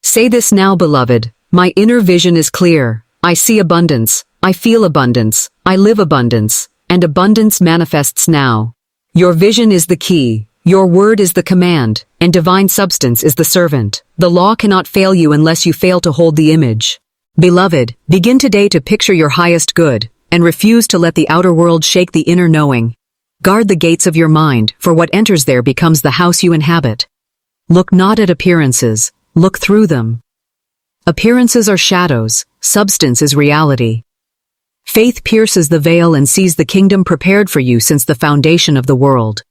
Say this now, beloved. My inner vision is clear. I see abundance. I feel abundance. I live abundance. And abundance manifests now. Your vision is the key. Your word is the command. And divine substance is the servant. The law cannot fail you unless you fail to hold the image. Beloved, begin today to picture your highest good, and refuse to let the outer world shake the inner knowing. Guard the gates of your mind, for what enters there becomes the house you inhabit. Look not at appearances, look through them. Appearances are shadows, substance is reality. Faith pierces the veil and sees the kingdom prepared for you since the foundation of the world.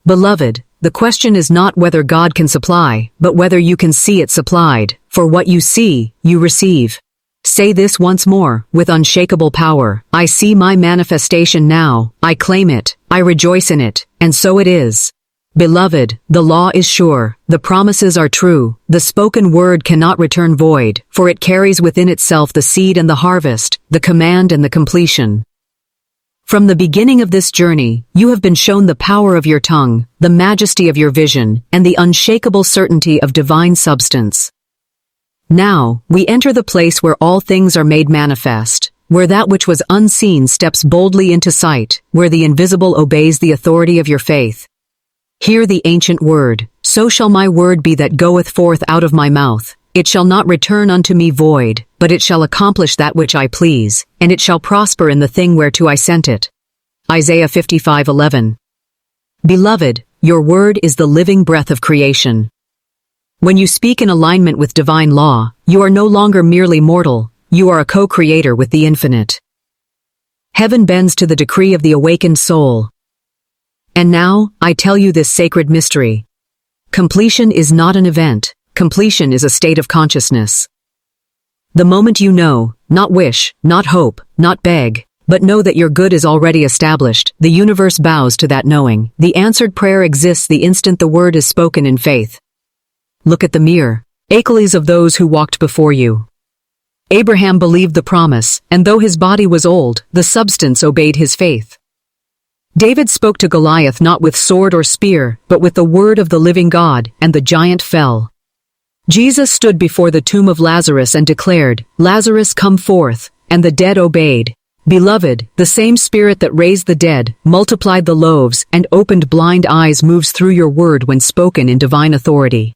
Beloved, the question is not whether God can supply, but whether you can see it supplied, for what you see, you receive. Say this once more, with unshakable power. I see my manifestation now. I claim it. I rejoice in it. And so it is. Beloved, the law is sure. The promises are true. The spoken word cannot return void, for it carries within itself the seed and the harvest, the command and the completion. From the beginning of this journey, you have been shown the power of your tongue, the majesty of your vision, and the unshakable certainty of divine substance. Now, we enter the place where all things are made manifest, where that which was unseen steps boldly into sight, where the invisible obeys the authority of your faith. Hear the ancient word, so shall my word be that goeth forth out of my mouth. It shall not return unto me void, but it shall accomplish that which I please, and it shall prosper in the thing whereto I sent it. Isaiah 55:11. Beloved, your word is the living breath of creation. When you speak in alignment with divine law, you are no longer merely mortal, you are a co-creator with the infinite. Heaven bends to the decree of the awakened soul. And now, I tell you this sacred mystery. Completion is not an event, completion is a state of consciousness. The moment you know, not wish, not hope, not beg, but know that your good is already established, the universe bows to that knowing. The answered prayer exists the instant the word is spoken in faith. Look at the mere accolades of those who walked before you. Abraham believed the promise, and though his body was old, the substance obeyed his faith. David spoke to Goliath not with sword or spear, but with the word of the living God, and the giant fell. Jesus stood before the tomb of Lazarus and declared, "Lazarus, come forth," and the dead obeyed. Beloved, the same Spirit that raised the dead, multiplied the loaves, and opened blind eyes moves through your word when spoken in divine authority.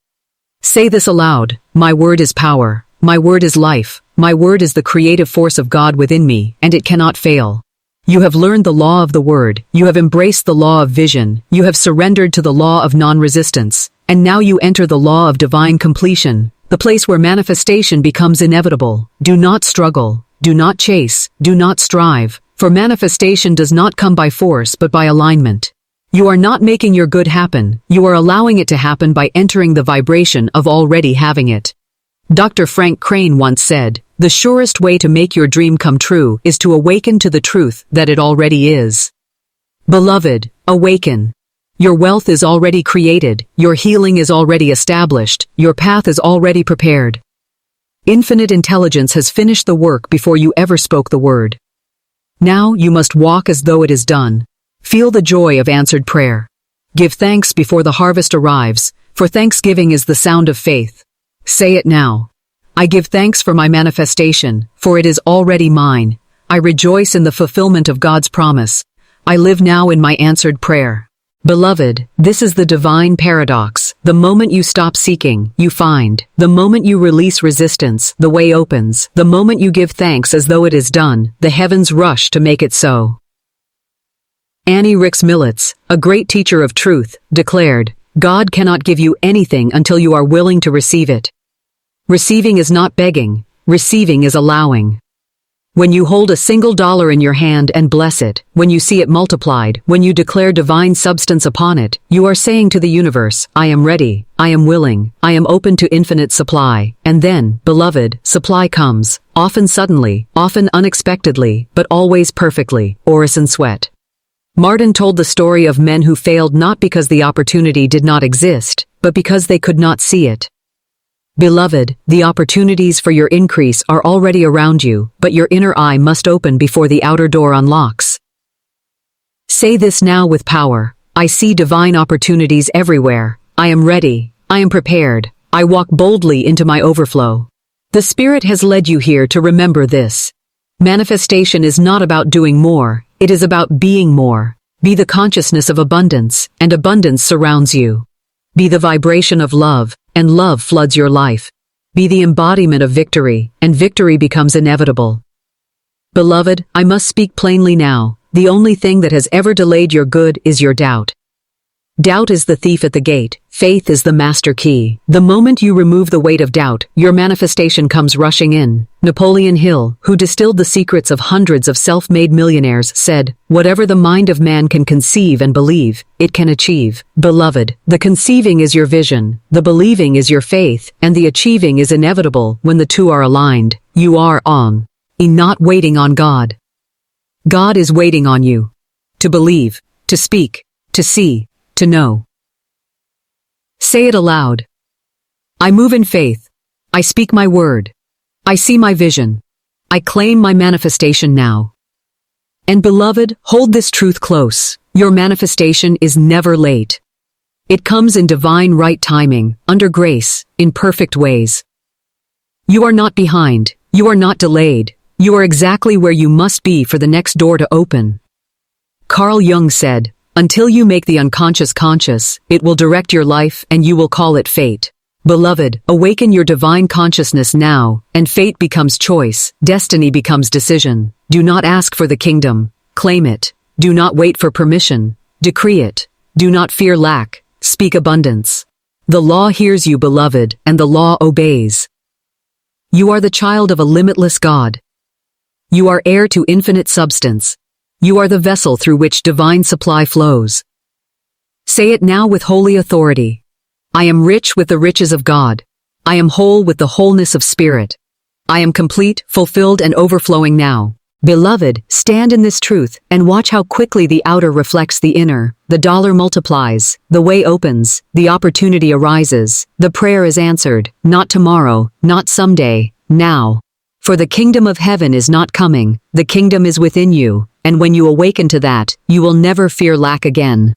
Say this aloud, my word is power, my word is life, my word is the creative force of God within me, and it cannot fail. You have learned the law of the word, you have embraced the law of vision, you have surrendered to the law of non-resistance, and now you enter the law of divine completion, the place where manifestation becomes inevitable. Do not struggle. Do not chase, do not strive, for manifestation does not come by force but by alignment. You are not making your good happen, you are allowing it to happen by entering the vibration of already having it. Dr. Frank Crane once said, "The surest way to make your dream come true is to awaken to the truth that it already is." Beloved, awaken. Your wealth is already created, your healing is already established, your path is already prepared. Infinite intelligence has finished the work before you ever spoke the word. Now you must walk as though it is done. Feel the joy of answered prayer. Give thanks before the harvest arrives, for thanksgiving is the sound of faith. Say it now. I give thanks for my manifestation, for it is already mine. I rejoice in the fulfillment of God's promise. I live now in my answered prayer. Beloved, this is the divine paradox. The moment you stop seeking, you find. The moment you release resistance, the way opens. The moment you give thanks as though it is done, the heavens rush to make it so. Annie Ricks Millets, a great teacher of truth, declared, God cannot give you anything until you are willing to receive it. Receiving is not begging, receiving is allowing. When you hold a single dollar in your hand and bless it, when you see it multiplied, when you declare divine substance upon it, you are saying to the universe, I am ready, I am willing, I am open to infinite supply. And then, beloved, supply comes, often suddenly, often unexpectedly, but always perfectly. Orison Swett. Martin told the story of men who failed not because the opportunity did not exist, but because they could not see it. Beloved, the opportunities for your increase are already around you, but your inner eye must open before the outer door unlocks. Say this now with power. I see divine opportunities everywhere. I am ready. I am prepared. I walk boldly into my overflow. The Spirit has led you here to remember this. Manifestation is not about doing more, it is about being more. Be the consciousness of abundance, and abundance surrounds you. Be the vibration of love, and love floods your life. Be the embodiment of victory, and victory becomes inevitable. Beloved, I must speak plainly now. The only thing that has ever delayed your good is your doubt. Doubt is the thief at the gate. Faith is the master key. The moment you remove the weight of doubt, your manifestation comes rushing in. Napoleon Hill, who distilled the secrets of hundreds of self-made millionaires, said, "Whatever the mind of man can conceive and believe, it can achieve." Beloved, the conceiving is your vision, the believing is your faith, and the achieving is inevitable when the two are aligned. You are not waiting on God. God is waiting on you. To believe, to speak, to see, to know. Say it aloud. I move in faith. I speak my word. I see my vision. I claim my manifestation now. And beloved, hold this truth close. Your manifestation is never late. It comes in divine right timing, under grace, in perfect ways. You are not behind. You are not delayed. You are exactly where you must be for the next door to open. Carl Jung said, "Until you make the unconscious conscious, it will direct your life and you will call it fate." Beloved, awaken your divine consciousness now, and fate becomes choice, destiny becomes decision. Do not ask for the kingdom, claim it. Do not wait for permission, decree it. Do not fear lack, speak abundance. The law hears you, beloved, and the law obeys. You are the child of a limitless God. You are heir to infinite substance. You are the vessel through which divine supply flows. Say it now with holy authority. I am rich with the riches of God. I am whole with the wholeness of spirit. I am complete, fulfilled, and overflowing now. Beloved, stand in this truth and watch how quickly the outer reflects the inner. The dollar multiplies, the way opens, the opportunity arises, the prayer is answered, not tomorrow, not someday, now. For the kingdom of heaven is not coming, the kingdom is within you, and when you awaken to that, you will never fear lack again.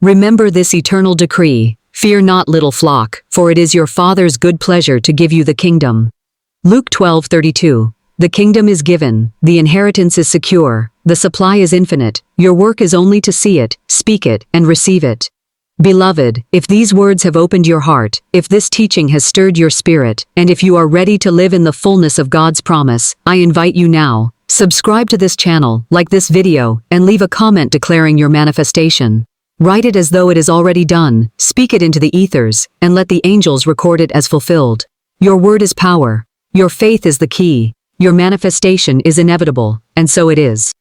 Remember this eternal decree. Fear not, little flock, for it is your Father's good pleasure to give you the kingdom. Luke 12:32. The kingdom is given, the inheritance is secure, the supply is infinite, your work is only to see it, speak it, and receive it. Beloved, if these words have opened your heart, if this teaching has stirred your spirit, and if you are ready to live in the fullness of God's promise, I invite you now. Subscribe to this channel, like this video, and leave a comment declaring your manifestation. Write it as though it is already done, speak it into the ethers, and let the angels record it as fulfilled. Your word is power. Your faith is the key. Your manifestation is inevitable, and so it is.